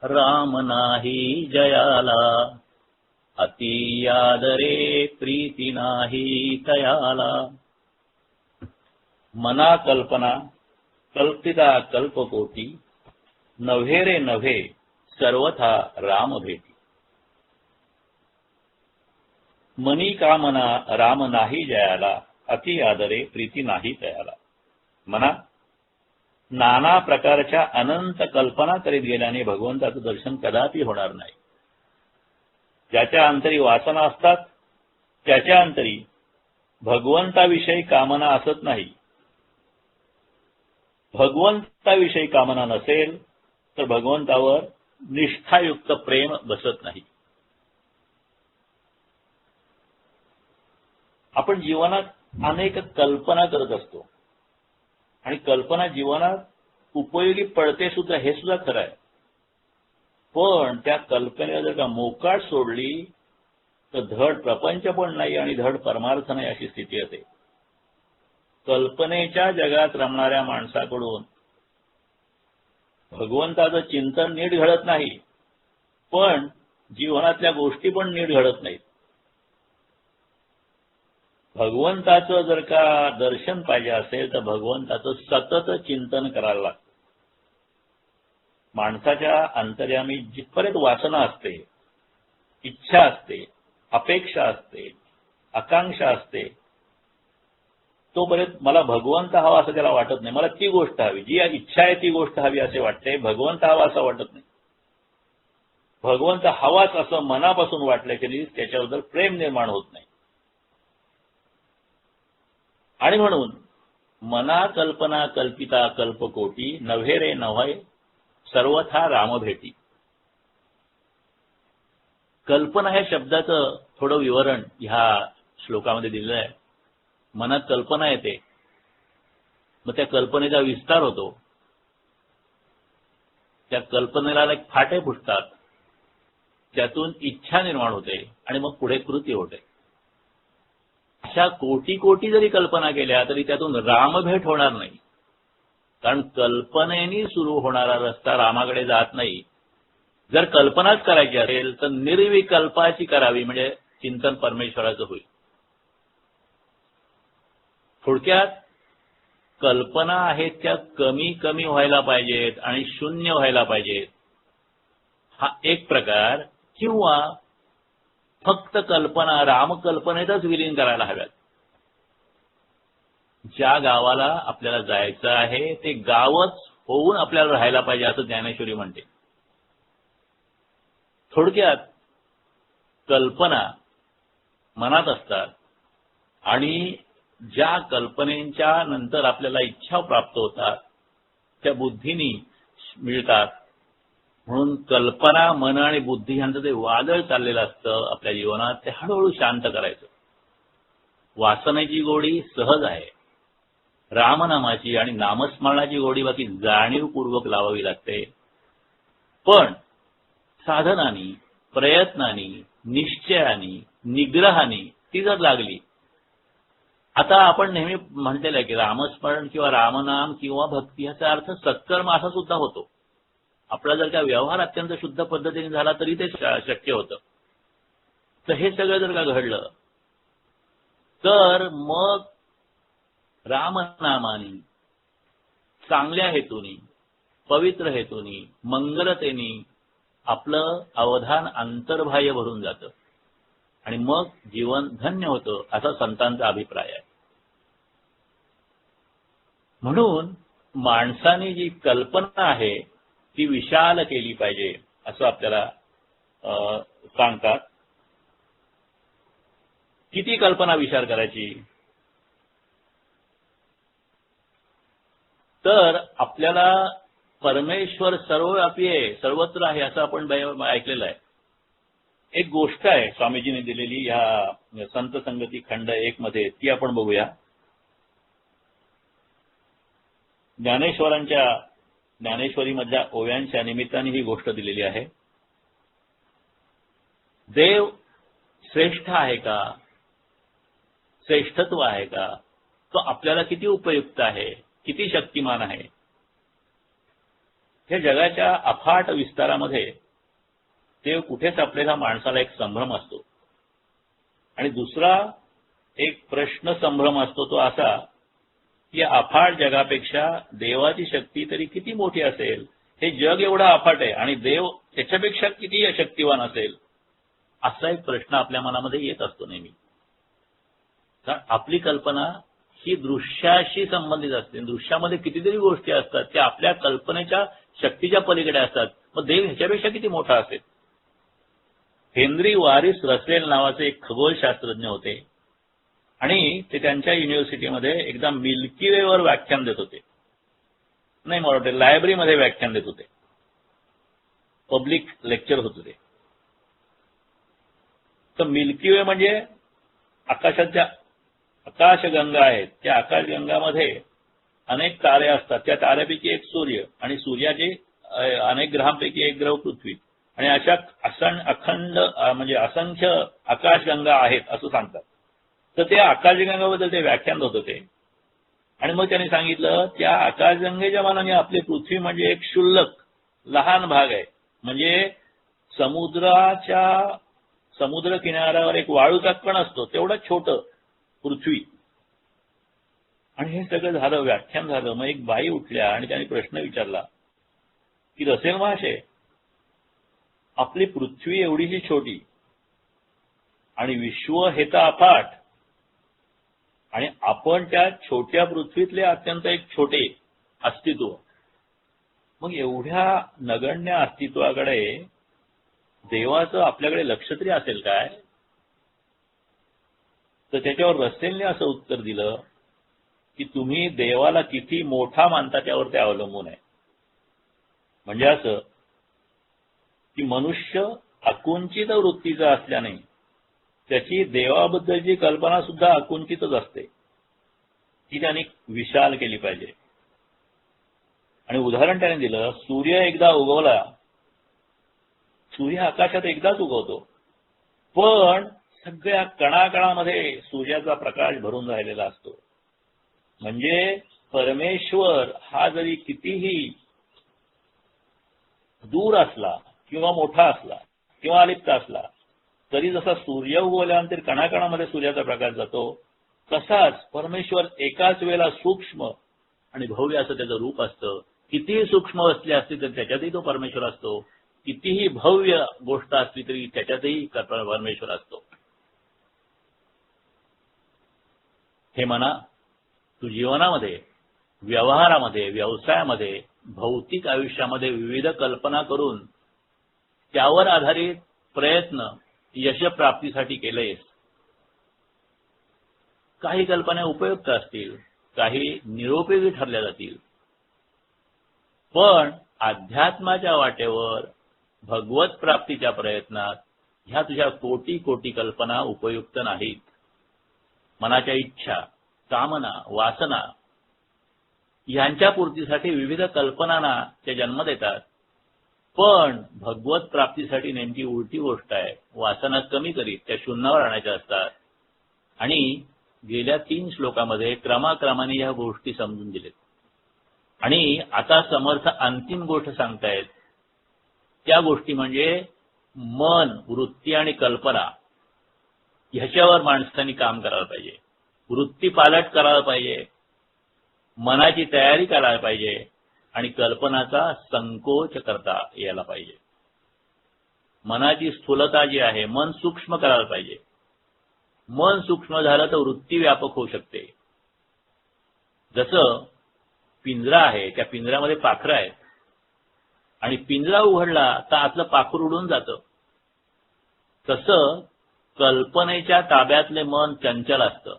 राम नाही जयाला, अति आदरे प्रीती नाही तयाला. मना कल्पना कल्पिता कल्पकोटी, नव्हे रे नव्हे सर्वथा राम भेटी. मनी कामना राम नाही जयाला, अति आदरे प्रीती नाही तयाला. मना नाना प्रकारच्या अनंत कल्पना करीत गेल्याने भगवंताचं दर्शन कदापि होणार नाही. ज्याच्या अंतरी वासना असतात त्याच्या अंतरी भगवंताविषयी कामना असत नाही. भगवंताविषयी कामना नसेल तर भगवंतावर निष्ठायुक्त प्रेम बसत नाही. आपण जीवनात अनेक कल्पना करत असतो आणि कल्पना जीवनात उपयोगी पडते सुद्धा, हे सुद्धा खरं आहे. पण त्या कल्पनेला जर का मोकाट सोडली तर धड प्रपंच पण नाही आणि धड परमार्थ नाही अशी स्थिती येते. कल्पनेच्या जगात रमणाऱ्या माणसाकडून भगवंताचं चिंतन नीट घडत नाही, पण जीवनातल्या गोष्टी पण नीट घडत नाहीत. भगवंताचं जर का दर्शन पाहिजे असेल तर भगवंताचं सतत चिंतन करायला लागतं. माणसाच्या अंतर्यामी जिथपर्यंत वासना असते, इच्छा असते, अपेक्षा असते, आकांक्षा असते, तोपर्यंत मला भगवंत हवा असं त्याला वाटत नाही. मला ती गोष्ट हवी, जी इच्छा आहे ती गोष्ट हवी असे वाटते. भगवंत हवा असं वाटत नाही. भगवंत हवाच असं मनापासून वाटलं की त्याच्याबद्दल प्रेम निर्माण होत नाही. आणि म्हणून मना कल्पना कल्पिता कल्पकोटी, नव्हे रे नव्हे सर्वथा राम भेटी. कल्पना ह्या शब्दाचं थोडं विवरण ह्या श्लोकामध्ये दिलेलं आहे. मनात कल्पना येते, मग त्या कल्पनेचा विस्तार होतो, त्या कल्पनेला एक फाटे फुटतात, त्यातून इच्छा निर्माण होते आणि मग पुढे कृती होते. अशा कोटी कोटी जरी कल्पना केल्या तरी त्यातून रामभेट होणार नाही. कारण कल्पनेनी सुरू होणारा रस्ता रामाकडे जात नाही. जर कल्पनाच करायची असेल तर निर्विकल्पाची करावी, म्हणजे चिंतन परमेश्वराचं होईल. थोडक्यात कल्पना आहेत त्या कमी कमी व्हायला पाहिजेत आणि शून्य व्हायला पाहिजेत, हा एक प्रकार. किंवा फक्त कल्पना रामकल्पनेतच विलीन करायला हव्यात. ज्या गावाला आपल्याला जायचं आहे ते गावच होऊन आपल्याला राहायला पाहिजे असं ज्ञानेश्वरी म्हणते. थोडक्यात कल्पना मनात असतात आणि ज्या कल्पनेच्या नंतर आपल्याला इच्छा प्राप्त होतात त्या बुद्धीनी मिळतात. म्हणून कल्पना, मन आणि बुद्धी यांचं ते वादळ चाललेलं असतं आपल्या जीवनात, ते हळूहळू शांत करायचं. वासनेची गोडी सहज आहे, रामनामाची आणि नामस्मरणाची गोडी बाकी जाणीवपूर्वक लावावी लागते. पण साधनानी, प्रयत्नानी, निश्चयानी, निग्रहानी ती जर लागली. आता आपण नेहमी म्हटलेलं आहे की रामस्मरण किंवा रामनाम किंवा भक्ती याचा अर्थ सत्कर्म असा सुद्धा होतो. आपला जर का व्यवहार अत्यंत शुद्ध पद्धतीने झाला तरी ते शक्य होतं. तर हे सगळं जर का घडलं तर मग रामनामानी, चांगल्या हेतूनी, पवित्र हेतूनी, मंगलतेनी आपलं अवधान अंतर्बाह्य भरून जातं आणि मग जीवन धन्य होतं असा संतांचा अभिप्राय आहे. म्हणून माणसाने जी कल्पना आहे ती विशाल केली पाहिजे असं आपल्याला सांगतात. किती कल्पना विचार करायची? तर आपल्याला परमेश्वर सर्वव्यापी आहे, सर्वत्र आहे असं आपण ऐकलेलं आहे. एक गोष्ट आहे स्वामीजींनी दिलेली ह्या संत संगती खंड 1 मध्ये, ती आपण बघूया. ज्ञानेश्वरीमधल्या ओव्यांच्या निमित्ताने ही गोष्ट दिलेली आहे. देव श्रेष्ठ आहे का? श्रेष्ठत्व आहे का? तो आपल्याला किती उपयुक्त आहे, किती शक्तिमान आहे? या जगाच्या अफाट विस्तारामध्ये देव कुठेच आपल्याला माणसाला एक संभ्रम असतो. आणि दुसरा एक प्रश्न संभ्रम असतो तो असा की अफाट जगापेक्षा देवाची शक्ती तरी किती मोठी असेल? हे जग एवढं अफाट आहे आणि देव त्याच्यापेक्षा किती शक्तिवान असेल? असा एक प्रश्न आपल्या मनामध्ये येत असतो नेहमी. कारण आपली कल्पना ही दृश्याशी संबंधित असते. दृश्यामध्ये कितीतरी गोष्टी असतात त्या आपल्या कल्पनेच्या शक्तीच्या पलीकडे असतात. मग देव ह्याच्यापेक्षा किती मोठा असेल? हेनरी वारिस रसेल नावाचे एक खगोलशास्त्रज्ञ होते आणि ते त्यांच्या युनिव्हर्सिटीमध्ये एकदा मिल्की वेवर व्याख्यान देत होते. नाही, मला वाटतं लायब्ररीमध्ये व्याख्यान देत होते, पब्लिक लेक्चर होत होते. तर मिल्की वे म्हणजे आकाशाच्या आकाशगंगा आहेत. त्या आकाशगंगामध्ये अनेक तारे असतात. त्या ताऱ्यापैकी एक सूर्य आणि सूर्याचे अनेक ग्रहांपैकी एक ग्रह पृथ्वी आणि अशा अखंड म्हणजे असंख्य आकाशगंगा आहेत असं सांगतात. तर त्या आकाशगंगाबद्दल ते व्याख्यान होत होते आणि मग त्यांनी सांगितलं त्या आकाशगंगेच्या मानाने आपली पृथ्वी म्हणजे एक क्षुल्लक लहान भाग आहे. म्हणजे समुद्र किनाऱ्यावर एक वाळूचा कण असतो तेवढं छोटं पृथ्वी. आणि हे सगळं झालं, व्याख्यान झालं. मग एक बाई उठल्या आणि त्यांनी प्रश्न विचारला की रसेल महाशय, आपली पृथ्वी एवढीशी छोटी आणि विश्व हे तर अफाट आणि आपण त्या छोट्या पृथ्वीतले अत्यंत एक छोटे अस्तित्व, मग एवढ्या नगण्य अस्तित्वाकडे देवाचं आपल्याकडे लक्ष तरी असेल काय? तर त्याच्यावर रसेलने असं उत्तर दिलं की तुम्ही देवाला किती मोठा मानता त्यावर ते अवलंबून आहे. म्हणजे असं की मनुष्य आकुंचित वृत्तीचा असल्याने त्याची देवाबद्दलची कल्पना सुद्धा आकुंचितच असते. ती त्याने विशाल केली पाहिजे. आणि उदाहरण त्याने दिलं, सूर्य एकदा उगवला, सूर्य आकाशात एकदाच उगवतो, पण सगळ्या कणाकणामध्ये सूर्याचा प्रकाश भरून राहिलेला असतो. म्हणजे परमेश्वर हा जरी कितीही दूर असला किंवा मोठा असला किंवा अलिप्त असला तरी जसा सूर्य उगवल्यानंतर कणाकणामध्ये सूर्याचा प्रकाश जातो, तसाच परमेश्वर एकाच वेळेला सूक्ष्म आणि भव्य असं त्याचं रूप असतं. कितीही सूक्ष्म असली असली तरी त्याच्यातही तो परमेश्वर असतो. कितीही भव्य गोष्ट असली तरी त्याच्यातही परमेश्वर असतो. हे मना, तू जीवनामध्ये, व्यवहारामध्ये, व्यवसायामध्ये, भौतिक आयुष्यामध्ये विविध कल्पना करून त्यावर आधारित प्रयत्न यशप्राप्तीसाठी केलेस. काही कल्पना उपयुक्त असतील, काही निरुपयोगी ठरल्या जातील, पण अध्यात्माच्या वाटेवर भगवत प्राप्तीच्या प्रयत्नात ह्या तुझ्या कोटी कोटी कल्पना उपयुक्त नाहीत. मनाच्या इच्छा, कामना, वासना यांच्या पूर्तीसाठी विविध कल्पनांना ते जन्म देतात. पण भगवत प्राप्तीसाठी नेमकी उलटी गोष्ट आहे. वासना कमी करीत त्या शून्यावर आणायच्या असतात. आणि गेल्या 3 श्लोकामध्ये क्रमाक्रमाने या गोष्टी समजून दिलेत. आणि आता समर्थ अंतिम गोष्ट सांगतायत. त्या गोष्टी म्हणजे मन, वृत्ती आणि कल्पना ह्याच्यावर माणसांनी काम करायला पाहिजे. वृत्ती पालट करायला पाहिजे, मनाची तयारी करायला पाहिजे आणि कल्पनाचा संकोच करता यायला पाहिजे. मनाची स्थूलता जी आहे, मन सूक्ष्म करायला पाहिजे. मन सूक्ष्म झालं तर वृत्ती व्यापक होऊ शकते. जसं पिंजरा आहे, त्या पिंजऱ्यामध्ये पाखरं आहेत आणि पिंजरा उघडला तर आतलं पाखर उडून जातं. तसं कल्पनेच्या ताब्यातले मन चंचल असतं.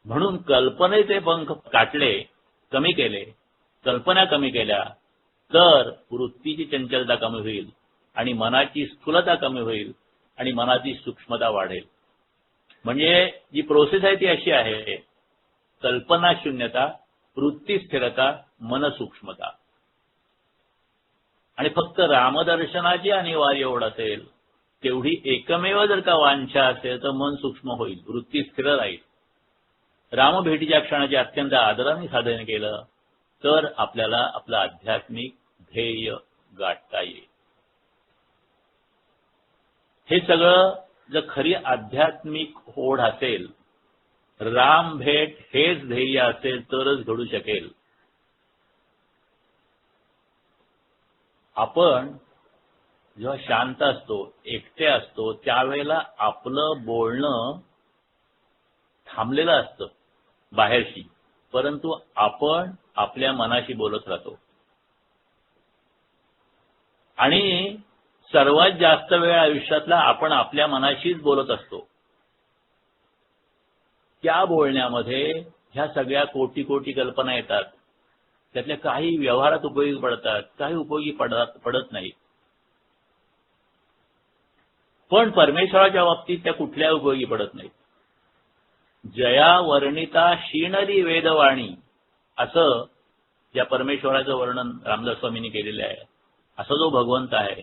म्हणून कल्पनेचे पंख काटले, कमी केले, कल्पना कमी केल्या तर वृत्तीची चंचलता कमी होईल आणि मनाची स्थूलता कमी होईल आणि मनाची सूक्ष्मता वाढेल. म्हणजे जी प्रोसेस आहे ती अशी आहे: कल्पना शून्यता, वृत्ती स्थिरता, मन सूक्ष्मता. आणि फक्त रामदर्शनाची अनिवार्य ओढ असेल, तेवढी एकमेव जर का वांछा असेल तर मन सूक्ष्म होईल, वृत्ती स्थिर राहील. रामभेटीच्या क्षणाचे अत्यंत आदराने साधन केलं तर आपल्याला आपलं आध्यात्मिक ध्येय गाठता येईल. हे सगळं जर खरी आध्यात्मिक ओढ असेल, राम भेट हेच ध्येय असेल तरच घडू शकेल. आपण जेव्हा शांत असतो, एकटे असतो, त्यावेळेला आपलं बोलणं थांबलेलं असतं बाहेरशी, परंतु आपण आपल्या मनाशी बोलत राहतो. आणि सर्वात जास्त वेळ आयुष्यातला आपण आपल्या मनाशीच बोलत असतो. त्या बोलण्यामध्ये ह्या सगळ्या कोटी कोटी कल्पना येतात. त्यातल्या काही व्यवहारात उपयोगी पडतात, काही उपयोगी पडत नाहीत. पण परमेश्वराच्या बाबतीत त्या कुठल्या उपयोगी पडत नाहीत. जया वर्णिता शीणरी वेदवाणी, असं या परमेश्वराचं वर्णन रामदास स्वामींनी केलेलं आहे. असा जो भगवंत आहे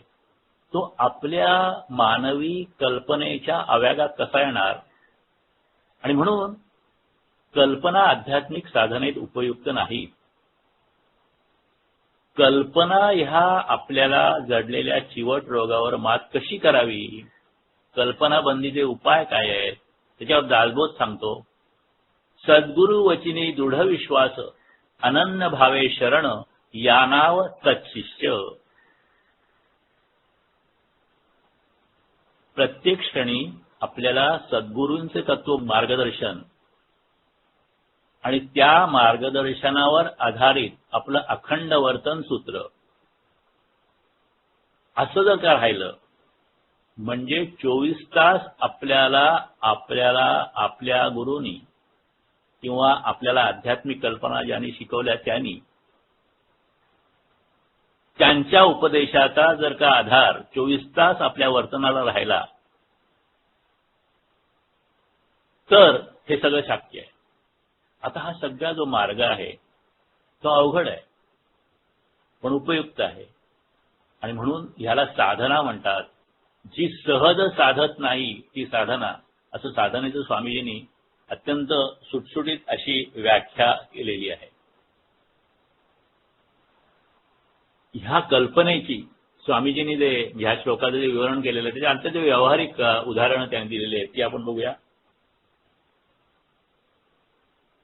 तो आपल्या मानवी कल्पनेच्या आव्यागात कसा येणार. आणि म्हणून कल्पना आध्यात्मिक साधनेत उपयुक्त नाही. कल्पना ह्या आपल्याला जडलेल्या चिवट रोगावर मात कशी करावी, कल्पनाबंदीचे उपाय काय आहेत त्याच्यावर दासबोध सांगतो. सद्गुरु वचिनी दृढ विश्वास, अनन्य भावे शरण, या नाव तत्शिष्य. प्रत्येक क्षणी आपल्याला सद्गुरूंचे तत्व मार्गदर्शन आणि त्या मार्गदर्शनावर आधारित आपलं अखंड वर्तन सूत्र असं जर का राहिलं, म्हणजे 24 तास आपल्याला आपल्या गुरूंनी किंवा आपल्याला आध्यात्मिक कल्पना ज्यांनी शिकवल्या त्यांच्या उपदेशाचा जर का आधार 24 तास आपल्या वर्तनाला राहिला तर हे सगळं शक्य आहे. आता हा सगळा जो मार्ग आहे तो अवघड आहे पण उपयुक्त आहे. आणि म्हणून ह्याला साधना म्हणतात. जी सहज साधत नाही ती साधना, असं साधनेचं स्वामीजींनी अत्यंत सुटसुटीत अशी व्याख्या केलेली आहे. ह्या कल्पनेची स्वामीजींनी जे ह्या श्लोकाचं जे विवरण केलेलं आहे त्याच्या अत्यंत व्यावहारिक उदाहरणं त्यांनी दिलेली आहेत ती आपण बघूया.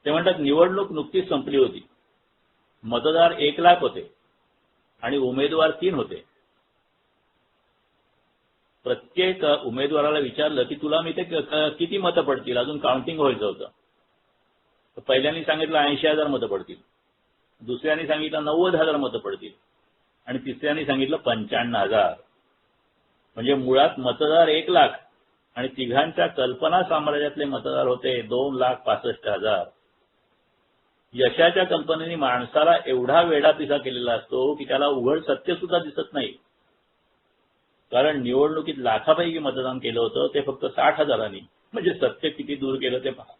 ते म्हणतात, निवडणूक नुकतीच संपली होती. मतदार 1,00,000 होते आणि उमेदवार 3 होते. प्रत्येक उमेदवाराला विचारलं की तुला मी ते किती मतं पडतील, अजून काउंटिंग व्हायचं होतं. तर पहिल्यांनी सांगितलं 80,000 मतं पडतील, दुसऱ्यांनी सांगितलं 90,000 मतं पडतील आणि तिसऱ्यांनी सांगितलं 55,000. म्हणजे मुळात मतदार 1,00,000 आणि तिघांच्या कल्पना साम्राज्यातले मतदार होते 2,65,000. यशाच्या कल्पनेने माणसाला एवढा वेडापिसा केलेला असतो की त्याला उघड सत्य सुद्धा दिसत नाही. कारण निवडणुकीत लाखापैकी मतदान केलं होतं ते फक्त 60,000. म्हणजे सत्य किती दूर केलं ते पहा.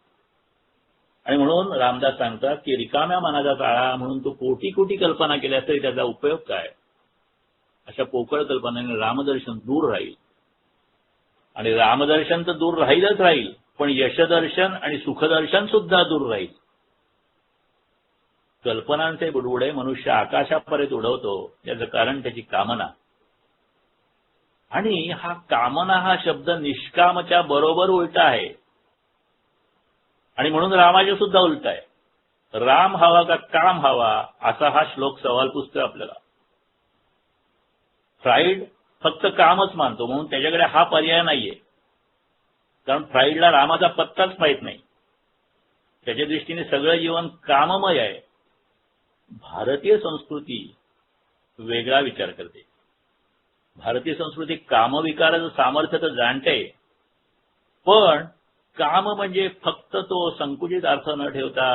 आणि म्हणून रामदास सांगतात की रिकाम्या मनाचा टाळा म्हणून तो कोटी कोटी कल्पना केल्या तरी त्याचा उपयोग काय. अशा पोकळ कल्पनेने रामदर्शन दूर राहील. आणि रामदर्शन तर दूर राहीलच राहील, पण यशदर्शन आणि सुखदर्शन सुद्धा दूर राहील. कल्पनांचे बुडबुडे मनुष्य आकाशापर्यंत उडवतो, याचं कारण त्याची कामना. आणि हा कामना हा शब्द निष्कामच्या बरोबर उलटा आहे. आणि म्हणून रामाचे सुद्धा उलट आहे. राम हवा का काम हवा, असा हा श्लोक सवाल पुसतोय आपल्याला. फ्राईड फक्त कामच मानतो, म्हणून त्याच्याकडे हा पर्याय नाहीये. कारण फ्राईडला रामाचा पत्ताच माहीत नाही. त्याच्या दृष्टीने सगळं जीवन काममय आहे. भारतीय संस्कृती वेगळा विचार करते. भारतीय संस्कृती कामविकाराचं सामर्थ्य तर जाणते, पण काम म्हणजे फक्त तो संकुचित अर्थ न ठेवता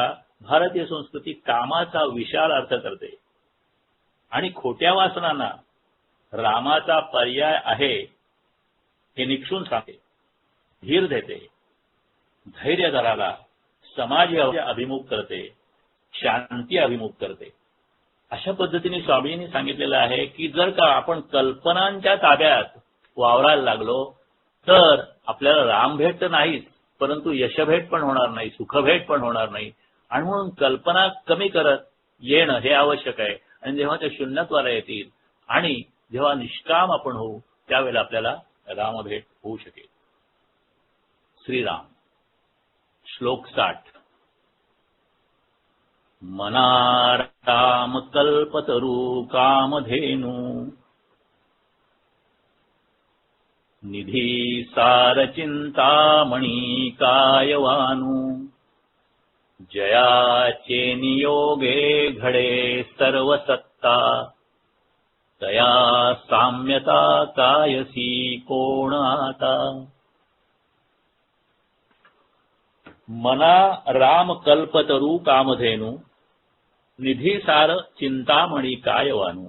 भारतीय संस्कृती कामाचा विशाल अर्थ करते. आणि खोट्या वासनांना रामाचा पर्याय आहे हे निक्षून सांगते, धीर देते, धैर्य धराला समाज अभिमुख करते, शांती अभिमुख करते. अशा पद्धतीने स्वामींनी सांगितलेलं आहे की जर का आपण कल्पनांच्या ताब्यात वावरायला लागलो तर आपल्याला रामभेट तर नाहीच, परंतु यशभेट पण होणार नाही, सुखभेट पण होणार नाही. आणि म्हणून कल्पना कमी करत येणं हे आवश्यक आहे. आणि जेव्हा ते शून्यत्वाला येतील आणि जेव्हा निष्काम आपण होऊ त्यावेळेला आपल्याला रामभेट होऊ शकेल. श्रीराम. श्लोक 60. मना राम कल्पतरू कामधेनु निधी सार चिंतामणी कायवानु जयाचे नियोगे घडे सर्व सत्ता तया साम्यता कायसी कोण आता. मना राम कल्पतरू कामधेनु निधी सार चिंतामणी कायवानु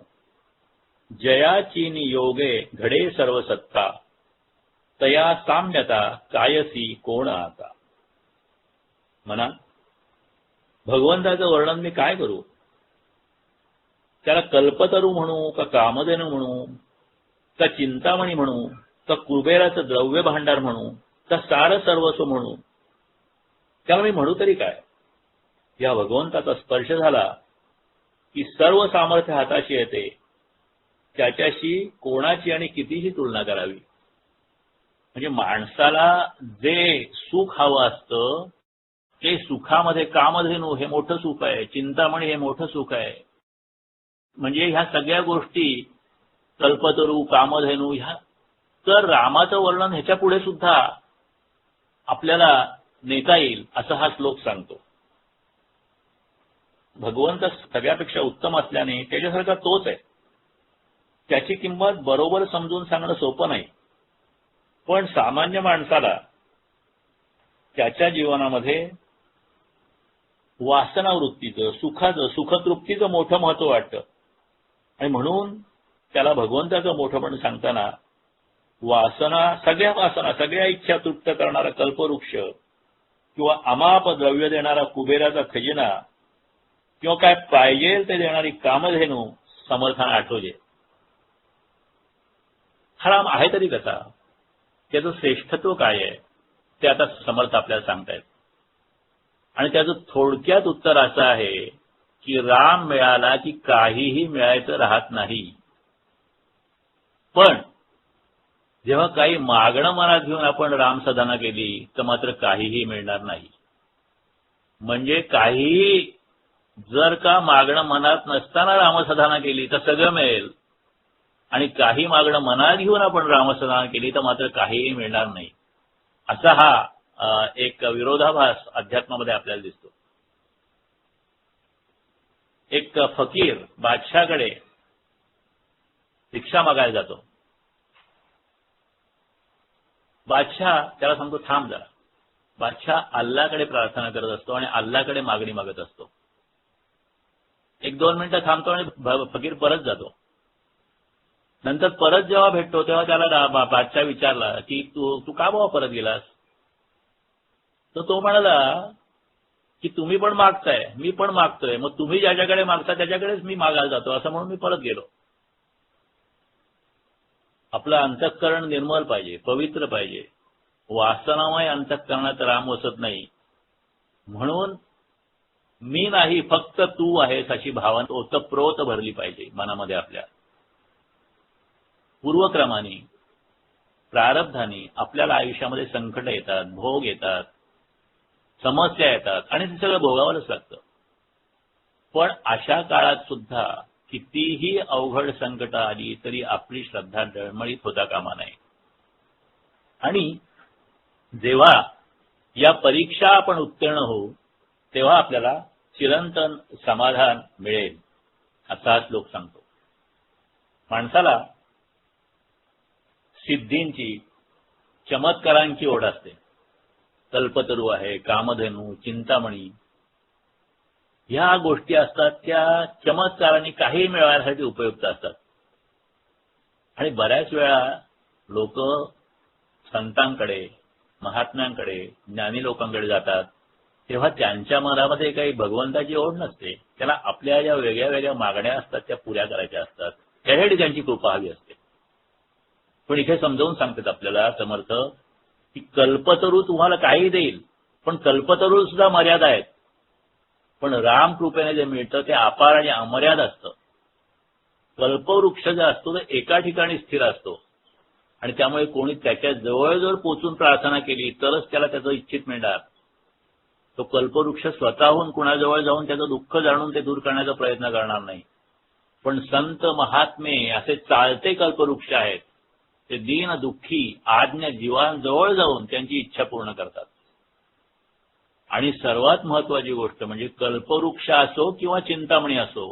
जयाची नियोगे घडे सर्व सत्ता तया साम्यता कायसी कोण आता. म्हणा भगवंताचं वर्णन मी काय करू. त्याला कल्पतरू म्हणू का कामधेनु म्हणू का चिंतामणी म्हणू का कुबेराचं द्रव्य भांडार म्हणू का सार सर्वस्व म्हणू. त्याला मी म्हणू तरी काय. या भगवंताचा स्पर्श झाला की सर्व सामर्थ्य हाताशी येते. त्याच्याशी कोणाची आणि कितीही तुलना करावी. म्हणजे माणसाला जे सुख हवं असतं ते सुखामध्ये कामधेनु हे मोठं सुख आहे, चिंतामणी हे मोठं सुख आहे. म्हणजे ह्या सगळ्या गोष्टी कल्पतरू कामधेनु ह्या तर रामाचं वर्णन ह्याच्या पुढे सुद्धा आपल्याला नेता येईल असं हा श्लोक सांगतो. भगवंत सगळ्यापेक्षा उत्तम असल्याने त्याच्यासारखा तोच आहे. त्याची किंमत बरोबर समजून सांगणं सोपं नाही, पण सामान्य माणसाला त्याच्या जीवनामध्ये वासनावृत्तीचं, सुखाचं, सुखतृप्तीचं मोठं महत्व वाटतं. आणि म्हणून त्याला भगवंताचं मोठंपण सांगताना वासना, सगळ्या इच्छा तृप्त करणारा कल्पवृक्ष किंवा अमाप द्रव्य देणारा कुबेराचा खजिना किंवा काय पाहिजे ते देणारी कामधेनु समर्थाने आठवले. हा राम आहे तरी कसा, त्याचं श्रेष्ठत्व काय आहे ते आता समर्थ आपल्याला सांगतायत. आणि त्याचं थोडक्यात उत्तर असं आहे की राम मिळाला की काहीही मिळायचं राहत नाही. पण जेव्हा काही मागणं मनात घेऊन आपण रामसाधना केली तर मात्र काहीही मिळणार नाही. म्हणजे काहीही जर का मागणं मनात नसताना रामसाधना केली तर सगळं मिळेल, आणि काही मागणं मनात घेऊन आपण रामसाधना केली तर मात्र काहीही मिळणार नाही. असा हा एक विरोधाभास अध्यात्मामध्ये आपल्याला दिसतो. एक फकीर बादशाहकडे भिक्षा मागायला जातो. बादशाह त्याला सांगतो थांब जरा. बादशाह अल्लाकडे प्रार्थना करत असतो आणि अल्लाकडे मागणी मागत असतो. 1-2 मिनिटं थांबतो आणि फकीर परत जातो. नंतर परत जेव्हा भेटतो तेव्हा त्याला बादशाह विचारला की तू का बाबा परत गेलास. तर तो म्हणाला की तुम्ही पण मागताय, मी पण मागतोय, मग तुम्ही ज्याच्याकडे मागता त्याच्याकडेच मी मागायला जातो, असं म्हणून मी परत गेलो. आपलं अंतःकरण निर्मल पाहिजे, पवित्र पाहिजे. वासनामय अंतःकरणात राम वसत नाही. म्हणून मी नाही फक्त तू आहेस अशी भावना ओतप्रोत भरली पाहिजे मनामध्ये आपल्या. पूर्वक्रमाने प्रारब्धाने आपल्याला आयुष्यामध्ये संकट येतात, भोग येतात, समस्या येतात आणि ते सगळं भोगावंच लागतं. पण अशा काळात सुद्धा कितीही अवघड संकट आली तरी आपली श्रद्धा डळमळीत होता कामा नये. आणि जेव्हा या परीक्षा आपण उत्तीर्ण होऊ तेव्हा आपल्याला चिरंतन समाधान मिळेल असा हा श्लोक सांगतो. माणसाला सिद्धींची, चमत्कारांची ओढ असते. कल्पतरू आहे, कामधेनू, चिंतामणी ह्या गोष्टी असतात त्या चमत्कारांनी काही मिळवण्यासाठी उपयुक्त असतात. आणि बऱ्याच वेळा लोक संतांकडे, महात्म्यांकडे, ज्ञानी लोकांकडे जातात तेव्हा त्यांच्या मनामध्ये काही भगवंताची ओढ नसते. त्याला आपल्या ज्या वेगळ्या वेगळ्या मागण्या असतात त्या पुऱ्या करायच्या असतात, त्यासाठी त्यांची कृपा हवी असते. पण इथे समजावून सांगतात आपल्याला समर्थ की कल्पतरू तुम्हाला काही देईल, पण कल्पतरू सुद्धा मर्यादा आहेत. पण राम कृपेने जे मिळतं ते अपार आणि अमर्याद असतं. कल्पवृक्ष जो असतो तो एका ठिकाणी स्थिर असतो आणि त्यामुळे कोणी त्याच्या जवळजवळ पोचून प्रार्थना केली तरच त्याला त्याचं इच्छित मिळणार. तो कल्पवृक्ष स्वतःहून कुणाजवळ जाऊन त्याचं दुःख जाणून ते दूर करण्याचा प्रयत्न करणार नाही. पण संत महात्मे असे चालते कल्पवृक्ष आहेत. ते दीन दुःखी आज्ञ जीवांजवळ जाऊन त्यांची इच्छा पूर्ण करतात. आणि सर्वात महत्वाची गोष्ट म्हणजे कल्पवृक्ष असो किंवा चिंतामणी असो,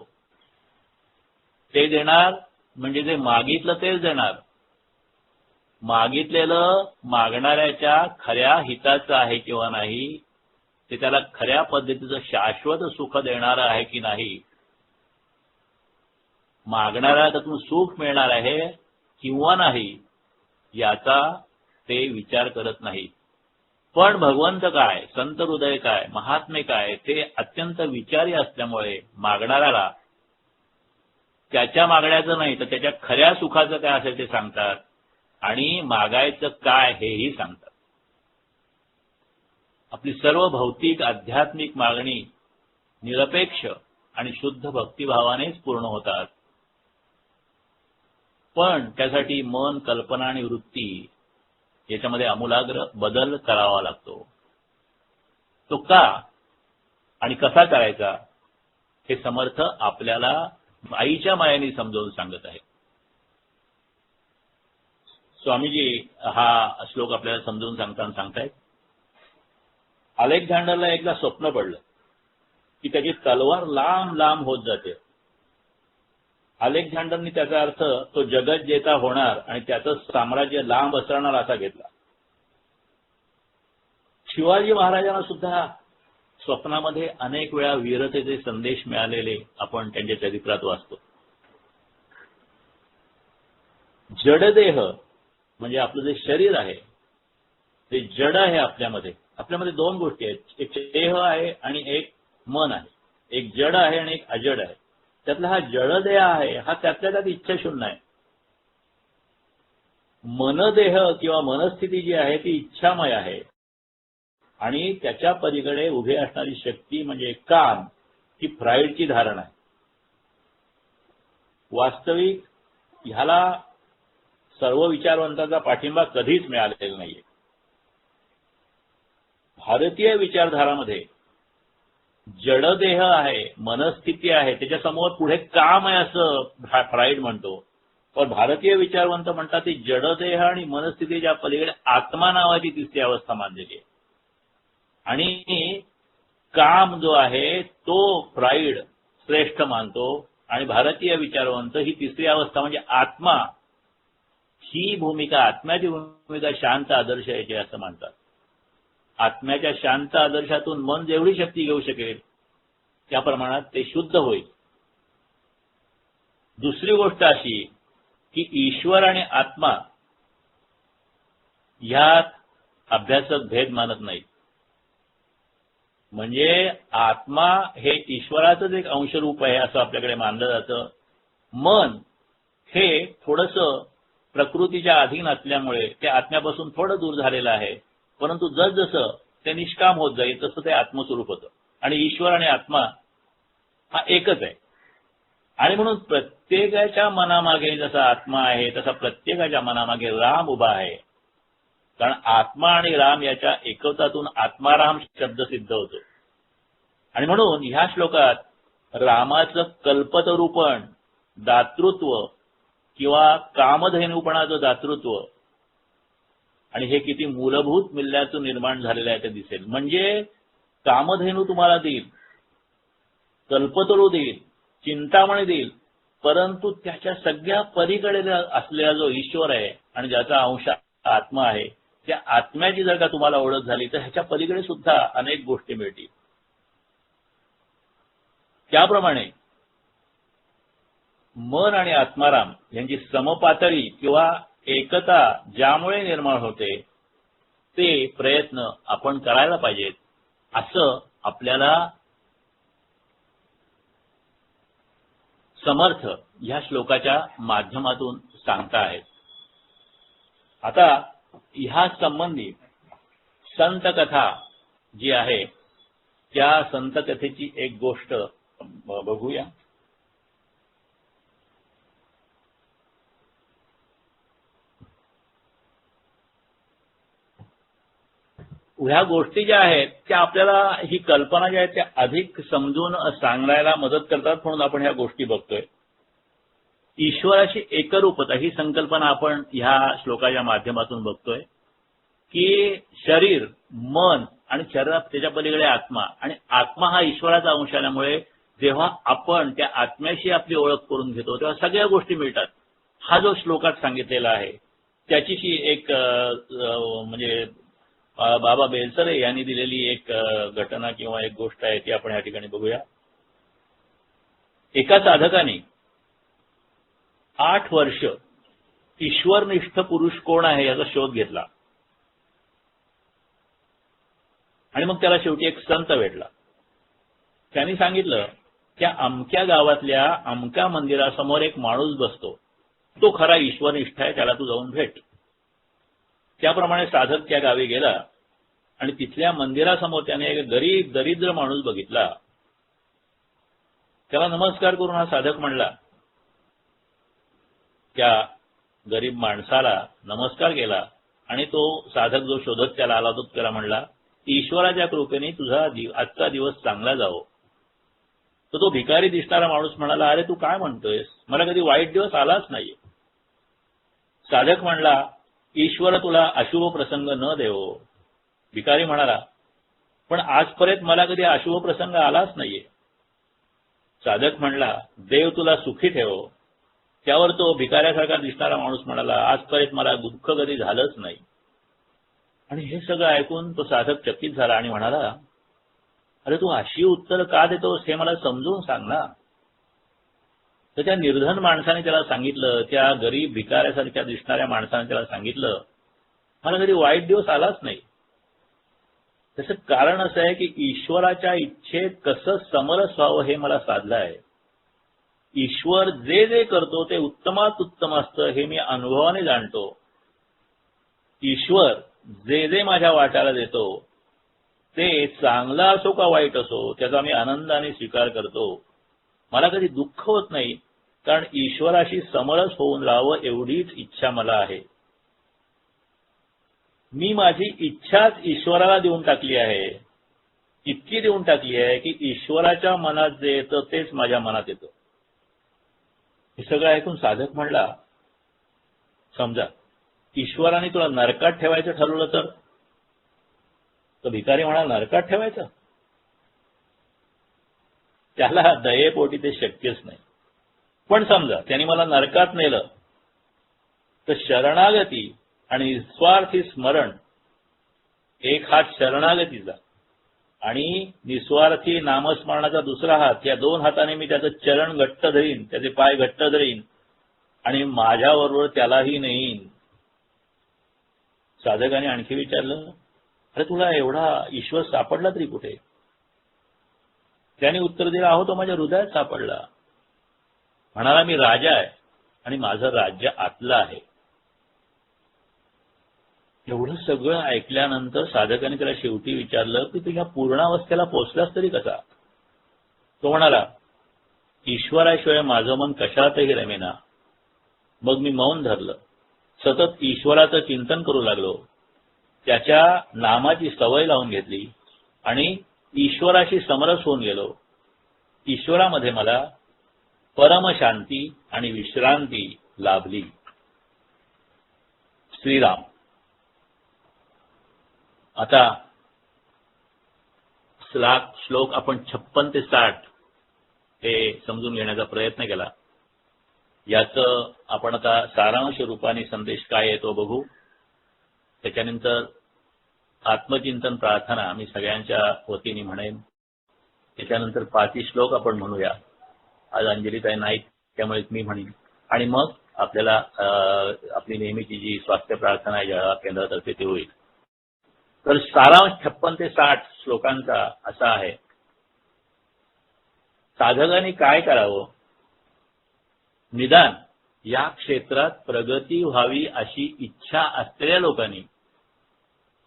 ते देणार म्हणजे जे मागितलं तेच देणार. मागितलेलं मागणाऱ्याच्या खऱ्या हिताचं आहे किंवा नाही, ते त्याला खऱ्या पद्धतीचं शाश्वत सुख देणारं आहे की नाही, मागणाऱ्याला त्यातून सुख मिळणार आहे किंवा नाही याचा ते विचार करत नाहीत. पण भगवंत काय, संत हृदय काय, महात्मे काय ते अत्यंत विचारी असल्यामुळे मागणाऱ्याला त्याच्या मागण्याचं नाही तर त्याच्या खऱ्या सुखाचं काय असेल ते सांगतात आणि मागायचं काय हेही सांगतात. आपली सर्व भौतिक आध्यात्मिक मागणी निरपेक्ष आणि शुद्ध भक्तिभावानेच पूर्ण होतात. पण त्यासाठी मन, कल्पना आणि वृत्ती याच्यामध्ये आमूलाग्र बदल करावा लागतो. तो का आणि कसा करायचा हे समर्थ आपल्याला आईच्या मायेने समजावून सांगत आहे. स्वामीजी हा श्लोक आपल्याला समजावून सांगताना सांगतायत, अलेक्झांडरला एकदा स्वप्न पडलं की त्याची तलवार लांब लांब होत जाते. अलेक्झांडरनी त्याचा अर्थ तो जगत जेता होणार आणि त्याचं साम्राज्य लांब असणार असा घेतला. शिवाजी महाराजांना सुद्धा स्वप्नामध्ये अनेक वेळा वीरतेचे संदेश मिळालेले आपण त्यांच्या चरित्रात वाचतो. जडदेह म्हणजे आपलं जे शरीर आहे ते जड आहे. आपल्यामध्ये दोन गोष्टी आहेत, एक देह आहे आणि एक मन आहे. एक जड आहे आणि एक अजड आहे. त्यातला हा जडदेह आहे हा त्यातल्या त्यात इच्छाशून्य आहे. मनदेह किंवा मनस्थिती जी आहे ती इच्छामय आहे आणि त्याच्या पलीकडे उभी असणारी शक्ती म्हणजे काम ही फ्राईडची धारणा आहे. वास्तविक ह्याला सर्व विचारवंतांचा पाठिंबा कधीच मिळालेला नाहीये. भारतीय विचारधारामध्ये जडदेह आहे, मनस्थिती आहे, त्याच्यासमोर पुढे काम आहे असं फ्राईड म्हणतो. पण भारतीय विचारवंत म्हणतात ती जडदेह आणि मनस्थितीच्या पलीकडे आत्मा नावाची तिसरी अवस्था मानलेली आहे. आणि काम जो आहे तो फ्राईड श्रेष्ठ मानतो आणि भारतीय विचारवंत ही तिसरी अवस्था म्हणजे आत्मा, ही भूमिका, आत्म्याची भूमिका शांत आदर्श याची असं मानतात. आत्म्याच्या शांत आदर्शातून मन जेवढी शक्ती घेऊ शकेल त्या प्रमाणात ते शुद्ध होईल. दुसरी गोष्ट अशी की ईश्वर आणि आत्मा ह्यात अभ्यासक भेद मानत नाहीत. म्हणजे आत्मा हे ईश्वराचंच एक अंशरूप आहे असं आपल्याकडे मानलं जातं. मन हे थोडंसं प्रकृतीच्या अधीन असल्यामुळे ते आत्म्यापासून थोडं दूर झालेलं आहे. परंतु जसजसं ते निष्काम होत जाईल तसं ते आत्मस्वरूप होतं आणि ईश्वर आणि आत्मा हा एकच आहे. आणि म्हणून प्रत्येकाच्या मनामागे जसा आत्मा आहे तसा प्रत्येकाच्या मनामागे राम उभा आहे. कारण आत्मा आणि राम याच्या एकत्वातून आत्माराम शब्द सिद्ध होतो. आणि म्हणून ह्या श्लोकात रामाचं कल्पतरूपण, दातृत्व किंवा कामधेनुपणाचं दातृत्व आणि हे किती मूलभूत मूल्याचं निर्माण झालेलं आहे ते दिसेल. म्हणजे कामधेनू तुम्हाला देईल, कल्पतरू देईल, चिंतामणी देईल, परंतु त्याच्या सगळ्या पलीकडे असलेला जो ईश्वर आहे आणि ज्याचा अंश आत्मा आहे त्या आत्म्याची जर का तुम्हाला ओळख झाली तर ह्याच्या पलीकडे सुद्धा अनेक गोष्टी मिळतील. त्याप्रमाणे मन आणि आत्माराम यांची समपातळी किंवा एकता ज्यामुळे निर्माण होते ते प्रयत्न आपण करायला पाहिजेत असं आपल्याला समर्थ ह्या श्लोकाच्या माध्यमातून सांगता आहेत. आता ह्या संबंधी संत कथा जी आहे त्या संत कथेची एक गोष्ट बघूया. ह्या गोष्टी ज्या आहेत त्या आपल्याला ही कल्पना ज्या आहेत त्या अधिक समजून सांगायला मदत करतात. म्हणून आपण ह्या गोष्टी बघतोय. ईश्वराची एकरूपता ही संकल्पना आपण ह्या श्लोकाच्या माध्यमातून बघतोय की शरीर, मन आणि शरीरात त्याच्या पलीकडे आत्मा आणि आत्मा हा ईश्वराचा अंश आल्यामुळे जेव्हा आपण त्या आत्म्याशी आपली ओळख करून घेतो तेव्हा सगळ्या गोष्टी मिळतात. हा जो श्लोकात सांगितलेला आहे त्याचीशी एक म्हणजे बाबा बेलसरे यांनी दिलेली एक घटना किंवा एक गोष्ट आहे ती आपण या ठिकाणी बघूया. एका साधकाने 8 वर्ष ईश्वरनिष्ठ पुरुष कोण आहे याचा शोध घेतला आणि मग त्याला शेवटी एक संत भेटला. त्यांनी सांगितलं त्या अमक्या गावातल्या अमक्या मंदिरासमोर एक माणूस बसतो, तो खरा ईश्वरनिष्ठ आहे, त्याला तू जाऊन भेट. त्याप्रमाणे साधक त्या गावी गेला आणि तिथल्या मंदिरासमोर त्याने एक गरीब दरिद्र माणूस बघितला. त्याला नमस्कार करून हा साधक म्हणला, त्या गरीब माणसाला नमस्कार केला आणि तो साधक जो शोधत त्याला आला होता त्याला म्हणला, ईश्वराच्या कृपेने तुझा आजचा दिवस चांगला जावो. तर तो भिकारी दिसणारा माणूस म्हणाला, अरे तू काय म्हणतोयस, मला कधी वाईट दिवस आलाच नाहीये. साधक म्हणला, ईश्वर तुला अशुभ प्रसंग न देवो. भिकारी म्हणाला, पण आजपर्यंत मला कधी अशुभ प्रसंग आलाच नाहीये. साधक म्हणला, देव तुला सुखी ठेवो. त्यावर तो भिकाऱ्यासारखा दिसणारा माणूस म्हणाला, आजपर्यंत मला दुःख कधी झालंच नाही. आणि हे सगळं ऐकून तो साधक चकित झाला आणि म्हणाला, अरे तू अशी उत्तर का देतोस हे मला समजून सांग ना. तर त्या निर्धन माणसाने त्याला सांगितलं, त्या गरीब भिकाऱ्यासारख्या दिसणाऱ्या माणसाने त्याला सांगितलं, मला कधी वाईट दिवस आलाच नाही. त्याचं कारण असं आहे की ईश्वराच्या इच्छेत कसं समरस व्हावं हे मला साधलं आहे. ईश्वर जे जे करतो ते उत्तमात उत्तम असतं हे मी अनुभवाने जाणतो. ईश्वर जे जे माझ्या वाट्याला देतो ते चांगलं असो का वाईट असो त्याचा मी आनंदाने स्वीकार करतो. मला कधी दुःख होत नाही, कारण ईश्वराशी समरस होऊन राहावं एवढीच इच्छा मला आहे. मी माझी इच्छाच ईश्वराला देऊन टाकली आहे. इतकी देऊन टाकली आहे की ईश्वराच्या मनात जे येतं तेच माझ्या मनात येतं. हे सगळं ऐकून साधक म्हणला, समजा ईश्वराने तुला नरकात ठेवायचं ठरवलं तर भिकारी म्हणाला, नरकात ठेवायचं? त्याला दयेपोटी ते शक्यच नाही. पण समजा त्यांनी मला नरकात नेलं तर शरणागती आणि निस्वार्थी स्मरण, एक हात शरणागतीचा आणि निस्वार्थी नामस्मरणाचा दुसरा हात, या दोन हाताने मी त्याचं चरण घट्ट धरीन, त्याचे पाय घट्ट धरीन आणि माझ्याबरोबर त्यालाही नेईन. साधकाने आणखी विचारलं, अरे तुला एवढा ईश्वर सापडला तरी कुठे? त्याने उत्तर दिलं, अहो तो माझ्या हृदयात सापडला. म्हणाला, मी राजा आहे आणि माझं राज्य आतलं आहे. एवढं सगळं ऐकल्यानंतर साधकाने त्याला शेवटी विचारलं की तू ह्या पूर्णावस्थेला पोहोचलास तरी कसा? तो म्हणाला, ईश्वराशिवाय माझं मन कशातही रमेना. मग मी मौन धरलं, सतत ईश्वराचं चिंतन करू लागलो, त्याच्या नामाची सवय लावून घेतली आणि ईश्वराशी समरस होऊन गेलो. ईश्वरामध्ये मला परमशांती आणि विश्रांती लाभली. श्रीराम. आता श्लोक आपण 56 ते 60 हे समजून घेण्याचा प्रयत्न केला. याचं आपण आता सारांश रूपाने संदेश काय येतो बघू. त्याच्यानंतर आत्मचिंतन प्रार्थना मी सगळ्यांच्या वतीने म्हणेन. त्याच्यानंतर 5 श्लोक आपण म्हणूया. आज अंजलीताई नाईक त्यामुळे मी म्हणेन आणि मग आपल्याला आपली नेहमीची जी स्वास्थ्य प्रार्थना आहे या केंद्रातर्फे ते होईल. तर सारांश 56 ते 60 श्लोकांचा असा आहे, साधकांनी काय करावं? निदान या क्षेत्रात प्रगती व्हावी अशी इच्छा असलेल्या लोकांनी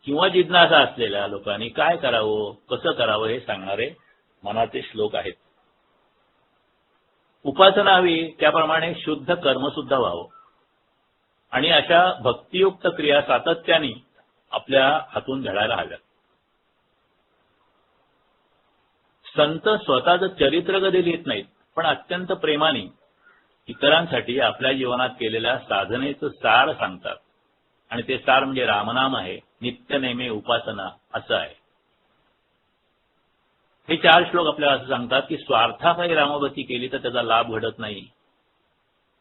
किंवा जिज्ञासा असलेल्या लोकांनी काय करावं, कसं करावं हे सांगणारे मनाचे श्लोक आहेत. उपासना हवी त्याप्रमाणे शुद्ध कर्म सुद्धा व्हावं आणि अशा भक्तियुक्त क्रिया सातत्याने आपल्या हातून घडायला हव्यात. संत स्वतःचं चरित्र कधी लिहित नाहीत, पण अत्यंत प्रेमाने इतरांसाठी आपल्या जीवनात केलेल्या साधनेचं सार सांगतात आणि ते सार म्हणजे रामनाम आहे, नित्यनेमे उपासना असं आहे. हे 4 श्लोक आपल्याला असं सांगतात की स्वार्थापायी रामभक्ती केली तर त्याचा लाभ घडत नाही.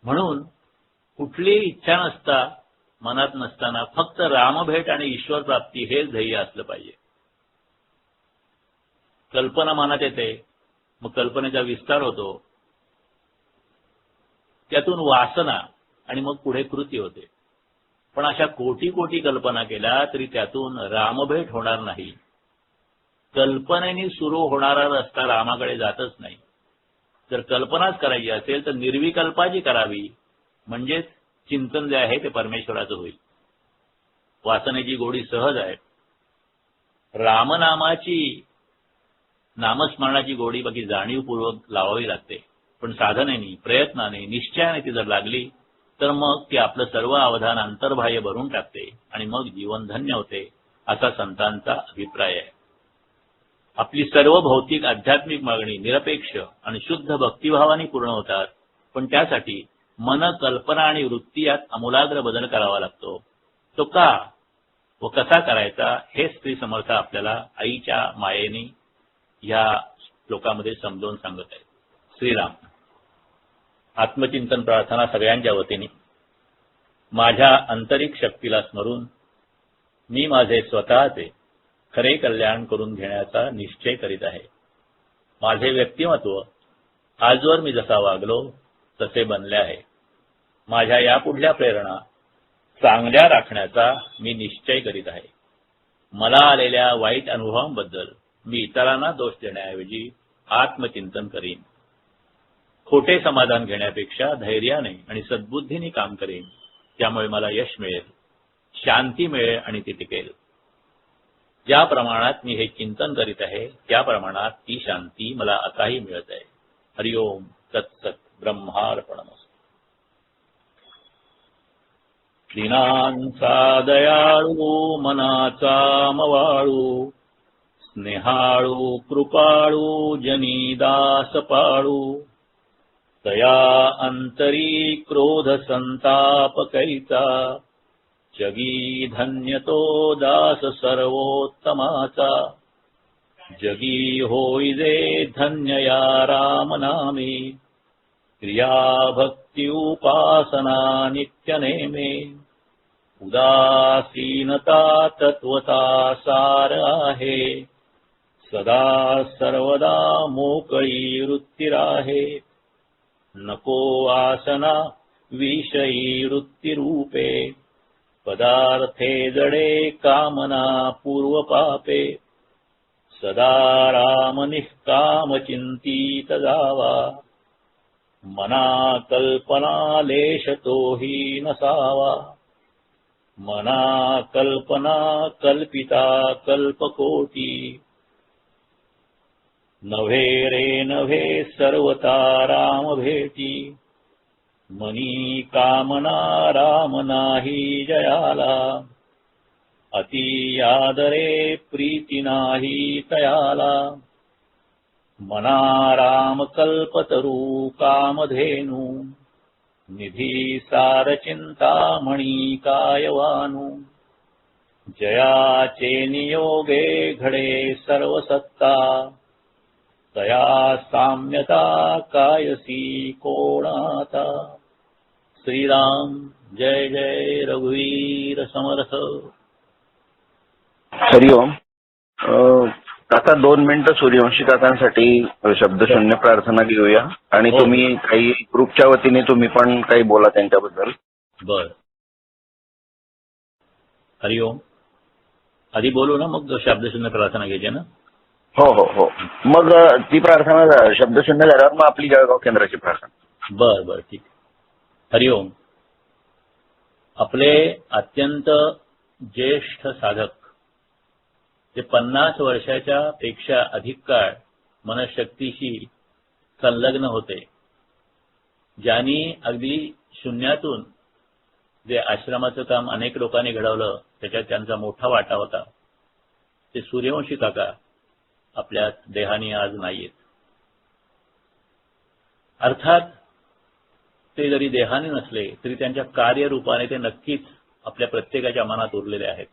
म्हणून कुठलीही इच्छा नसता, मनात नसताना फक्त रामभेट आणि ईश्वर प्राप्ती हेच ध्येय असलं पाहिजे. कल्पना मनात येते, मग कल्पनेचा विस्तार होतो, त्यातून वासना आणि मग पुढे कृती होते. पण अशा कोटी कोटी कल्पना केल्या तरी त्यातून रामभेट होणार नाही. कल्पनेने सुरू होणारा रस्ता रामाकडे जातच नाही. जर कल्पनाच करायची असेल तर निर्विकल्पाची करावी, म्हणजेच चिंतन जे आहे ते परमेश्वराचं होईल. वासनेची गोडी सहज आहे. रामनामाची नामस्मरणाची गोडी बाकी जाणीवपूर्वक लावावी लागते. पण साधनेने, प्रयत्नाने, निश्चयाने ती जर लागली तर मग ती आपलं सर्व अवधान अंतर्बाह्य भरून टाकते आणि मग जीवन धन्य होते, असा संतांचा अभिप्राय आहे. आपली सर्व भौतिक आध्यात्मिक मागणी निरपेक्ष आणि शुद्ध भक्तिभावाने पूर्ण होतात, पण त्यासाठी मन, कल्पना आणि वृत्ती यात आमूलाग्र बदल करावा लागतो. तो का व कसा करायचा हे श्री समर्थ आपल्याला आईच्या मायेने या श्लोकामध्ये समजावून सांगत आहेत. श्रीराम. आत्मचिंतन प्रार्थना सगळ्यांच्या वतीने. माझ्या आंतरिक शक्तीला स्मरून मी माझे स्वतःचे खरे कल्याण करून घेण्याचा निश्चय करीत आहे. माझे व्यक्तिमत्व आजवर मी जसा वागलो तसे बनले आहे. माझ्या यापुढल्या प्रेरणा चांगल्या राखण्याचा मी निश्चय करीत आहे. मला आलेल्या वाईट अनुभवांबद्दल मी इतरांना दोष देण्याऐवजी आत्मचिंतन करीन. खोटे समाधान घेण्यापेक्षा धैर्याने आणि सद्बुद्धीने काम करेन. त्यामुळे मला यश मिळेल, शांती मिळेल आणि ती टिकेल. ज्या प्रमाणात मी हे चिंतन करीत आहे त्या प्रमाणात ती शांती मला आताही मिळत आहे. हरिओम तत्सत. ब्रह्मार्पणमस्तु. दीनांचा दयाळू मनाचा मवाळू स्नेहाळू कृपाळू जनी दास पाळू तया अंतरी क्रोध संताप कैचा जगी धन्य तो दास सर्वोत्तमाचा जगी होई जे धन्य या राम नामे क्रिया भक्ती उपासना नित्य नेमे उदासीनता तत्वता सार आहे सदा सर्वदा मोकळी वृत्ती राहे नको आसना विषयी वृत्ती रूपे पदार्थे जडे कामना पूर्व पापे सदा राम निष्काम चिंतित जावा मना कल्पना लेश तोही नसावा मना कल्पना कल्पिता कल्पकोटी नव्हे रे नव्हे सर्वता राम भेटी मनी कामना राम नाही जयाला अति आदरे प्रीती नाही तयाला मना राम कल्पतरू कामधेनु निधी सार चिंतामणी कायवानु जयाचे नियोगे घडे सर्व सत्ता तया साम्यता कायसी कोणाता श्रीराम जय जय रघुवीर समर्थ हरिओम. काका 2 मिनिटं सूर्यवंशी काकांसाठी शब्दशून्य प्रार्थना घेऊया आणि हो. तुम्ही काही ग्रुपच्या वतीने तुम्ही पण काही बोला त्यांच्याबद्दल. बर हरिओम. आधी बोलू ना मग शब्दशून्य प्रार्थना घ्यायची ना. हो हो हो. मग ती प्रार्थना शब्दशून्य झाल्यावर मग आपली जळगाव केंद्राची प्रार्थना. बर बर ठीक. हरिओम. आपले अत्यंत ज्येष्ठ साधक ते 50 वर्षाच्या पेक्षा अधिक काळ मनशक्तीशी संलग्न होते, ज्यांनी अगदी शून्यातून जे आश्रमाचं काम अनेक लोकांनी घडवलं त्याच्यात त्यांचा मोठा वाटा होता, ते सूर्यवंशी काका आपल्या देहानी आज नाहीयेत. अर्थात ते जरी देहाने नसले तरी त्यांच्या कार्यरूपाने ते नक्कीच आपल्या प्रत्येकाच्या मनात उरलेले आहेत.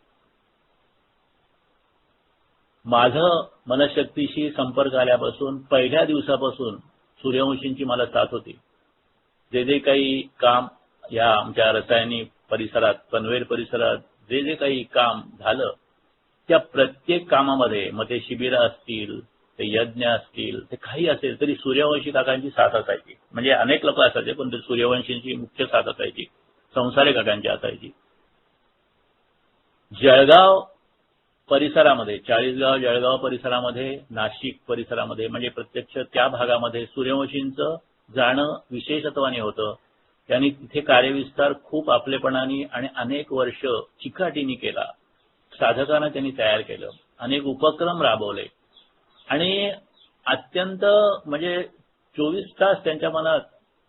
माझं मनशक्तीशी संपर्क आल्यापासून पहिल्या दिवसापासून सूर्यवंशींची मला साथ होती. जे जे काही काम या आमच्या रसायनिक परिसरात पनवेल परिसरात जे जे काही काम झालं त्या प्रत्येक कामामध्ये मग ते शिबिरं असतील, ते यज्ञ असतील, ते काही असेल तरी सूर्यवंशी काकांची साथ असायची. म्हणजे अनेक लोक असायचे पण ते सूर्यवंशींची मुख्य साथ असायची, संसारे काकांची असायची. जळगाव परिसरामध्ये, चाळीसगाव जळगाव परिसरामध्ये, नाशिक परिसरामध्ये म्हणजे प्रत्यक्ष त्या भागामध्ये सूर्यवंशींचं जाणं विशेषत्वाने होतं. त्यांनी तिथे कार्यविस्तार खूप आपलेपणाने आणि अनेक वर्ष चिकाटीने केला. साधकांना त्यांनी तयार केलं, अनेक उपक्रम राबवले आणि अत्यंत म्हणजे 24 तास त्यांच्या मनात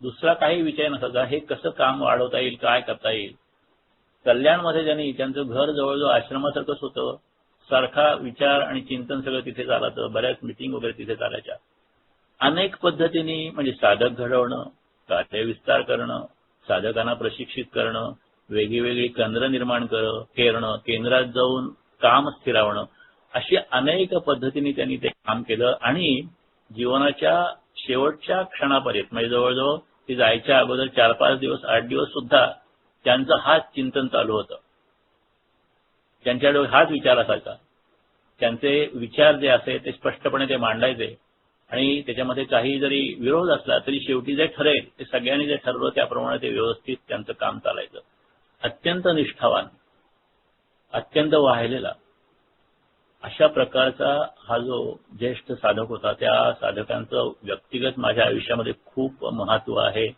दुसरा काही विषय नसायचा. हे कसं काम वाढवता येईल, काय करता येईल. कल्याणमध्ये त्यांनी त्यांचं घर जवळजवळ आश्रमासारखंच होतं. सारखा विचार आणि चिंतन सगळं तिथे चालायचं. बऱ्याच मिटिंग वगैरे तिथे चालायच्या. अनेक पद्धतीने म्हणजे साधक घडवणं, कार्यविस्तार करणं, साधकांना प्रशिक्षित करणं, वेगळी केंद्र निर्माण करणं, केंद्रात जाऊन काम स्थिरावणं, अशी अनेक पद्धतीने त्यांनी ते काम केलं. आणि जीवनाच्या शेवटच्या क्षणापर्यंत म्हणजे जवळजवळ ती जायच्या अगोदर 4-5 दिवस 8 दिवस सुद्धा त्यांचं हाच चिंतन चालू होतं. त्यांच्याकडे हाच विचार असायचा. त्यांचे विचार जे असे ते स्पष्टपणे ते मांडायचे आणि त्याच्यामध्ये काही जरी विरोध असला तरी शेवटी जे ठरेल ते सगळ्यांनी जे ठरवलं त्याप्रमाणे ते व्यवस्थित त्यांचं काम चालायचं. अत्यंत निष्ठावान, अत्यंत वाहिलेला अशा प्रकारचा हा जो ज्येष्ठ साधक होता. त्या साधकांचं व्यक्तिगत माझ्या आयुष्यामध्ये खूप महत्व आहे.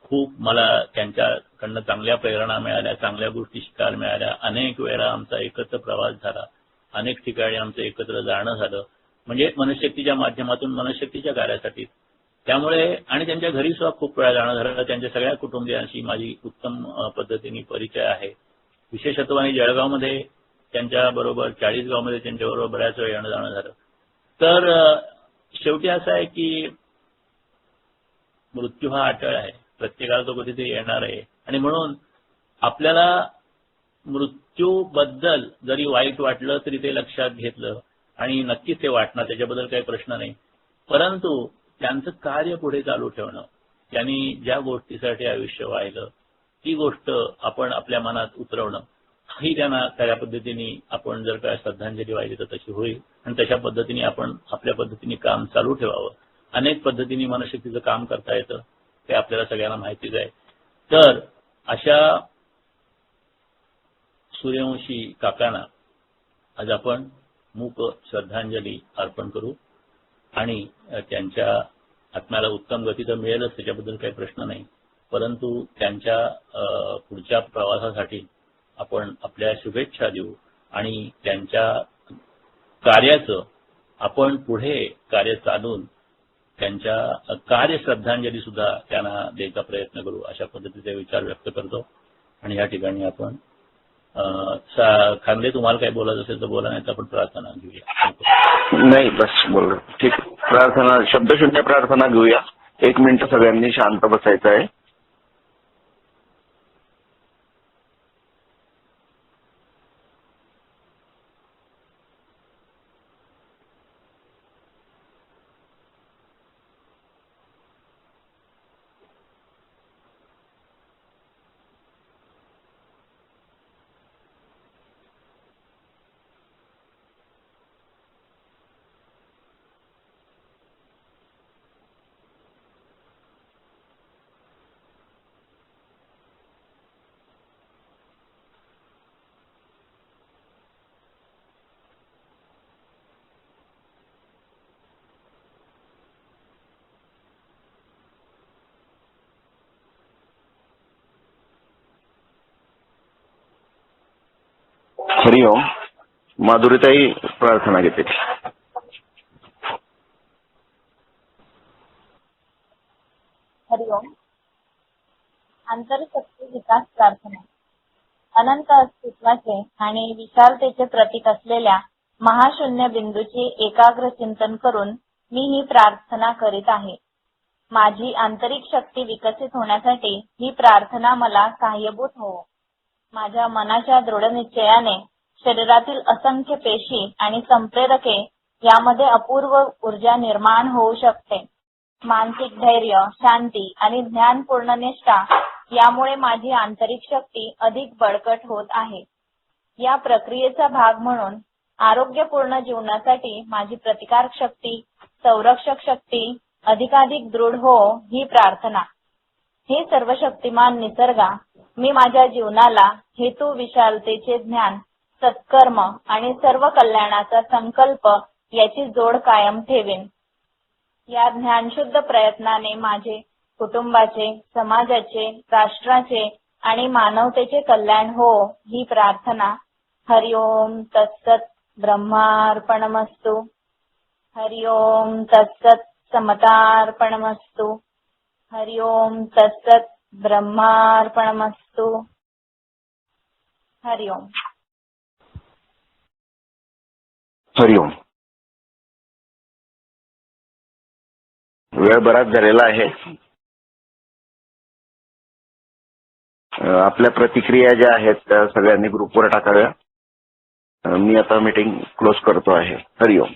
खूप मला त्यांच्याकडनं चांगल्या प्रेरणा मिळाल्या, चांगल्या गोष्टी शिकायला मिळाल्या. अनेक वेळा आमचा एकत्र प्रवास झाला, अनेक ठिकाणी आमचं एकत्र जाणं झालं, म्हणजे मनशक्तीच्या माध्यमातून मनशक्तीच्या कार्यासाठी. त्यामुळे आणि त्यांच्या घरी सुद्धा खूप वेळा जाणं झालं. त्यांच्या सगळ्या कुटुंबियांशी माझी उत्तम पद्धतीने परिचय आहे. विशेषत्वाने जळगावमध्ये त्यांच्याबरोबर 40गावमध्ये त्यांच्याबरोबर बऱ्याच वेळ येणं जाणं झालं. तर शेवटी असं आहे की मृत्यू हा अटळ आहे, प्रत्येकाला तो कधीतरी येणार आहे. आणि म्हणून आपल्याला मृत्यूबद्दल जरी वाईट वाटलं तरी ते लक्षात घेतलं, आणि नक्कीच ते वाटणार, त्याच्याबद्दल काही प्रश्न नाही. परंतु त्यांचं कार्य पुढे चालू ठेवणं, त्यांनी ज्या गोष्टीसाठी आयुष्य वाहिलं ती गोष्ट आपण आपल्या मनात उतरवणं, ही त्यांना त्या पद्धतीने आपण जर काय श्रद्धांजली वाहिली तर तशी होईल. आणि तशा पद्धतीने आपण आपल्या पद्धतीने काम चालू ठेवावं. अनेक पद्धतीने मनशक्तीचं काम करता येतं, ते आपल्याला सगळ्यांना माहितीच आहे. तर अशा सूर्यवंशी काकांना आज आपण मूक श्रद्धांजली अर्पण करू, आणि त्यांच्या आत्म्याला उत्तम गती तर मिळेलच, त्याच्याबद्दल काही प्रश्न नाही. परंतु त्यांच्या पुढच्या प्रवासासाठी आपण आपल्या शुभेच्छा देऊ, आणि त्यांच्या कार्याचं आपण पुढे कार्य चालून त्यांच्या कार्य श्रद्धांजली सुद्धा त्यांना द्यायचा प्रयत्न करू, अशा पद्धतीचे विचार व्यक्त करतो. आणि या ठिकाणी आपण खांदे, तुम्हाला काही बोलायचं असेल तर बोला, नाही तर आपण प्रार्थना घेऊया. नाही, बस बोल. ठीक, प्रार्थना, शब्दशून्य प्रार्थना घेऊया. 1 मिनिट सगळ्यांनी शांत बसायचं आहे. हरिओम. माधुरीताई प्रार्थना घेते. हरिओम. आंतरशक्ती विकास प्रार्थना. अनंत अस्तित्वाचे आणि विशालतेचे प्रतीक असलेल्या महाशून्य बिंदूचे एकाग्र चिंतन करून मी ही प्रार्थना करीत आहे. माझी आंतरिक शक्ती विकसित होण्यासाठी ही प्रार्थना मला सहाय्यभूत हो. माझ्या मनाच्या दृढ निश्चयाने शरीरातील असंख्य पेशी आणि संप्रेरके यामध्ये अपूर्व ऊर्जा निर्माण होऊ शकते. मानसिक धैर्य, शांती आणि ज्ञानपूर्ण निष्ठा यामुळे माझी आंतरिक शक्ती अधिक बळकट होत आहे. या प्रक्रियेचा भाग म्हणून आरोग्यपूर्ण जीवनासाठी माझी प्रतिकारक शक्ती, संरक्षक शक्ती अधिकाधिक दृढ हो ही प्रार्थना. हे सर्वशक्तिमान निसर्गा, मी माझ्या जीवनाला हेतू विशालतेचे ज्ञान, सत्कर्म आणि सर्व कल्याणाचा संकल्प याची जोड कायम ठेवेन. या ज्ञानशुद्ध प्रयत्नाने माझे कुटुंबाचे, समाजाचे, राष्ट्राचे आणि मानवतेचे कल्याण हो ही प्रार्थना. हरिओम तत्सत. ब्रह्मार्पणमस्तु. हरिओम तत्सत. समतार्पणमस्तु. हरिओम तत्सत. ब्रह्मार्पणमस्तु. हरिओम. हरिओम. वेळ बराच झालेला आहे. आपल्या प्रतिक्रिया ज्या आहेत त्या सगळ्यांनी ग्रुपवर टाकाव्या. मी आता मीटिंग क्लोज करतो आहे. हरिओम.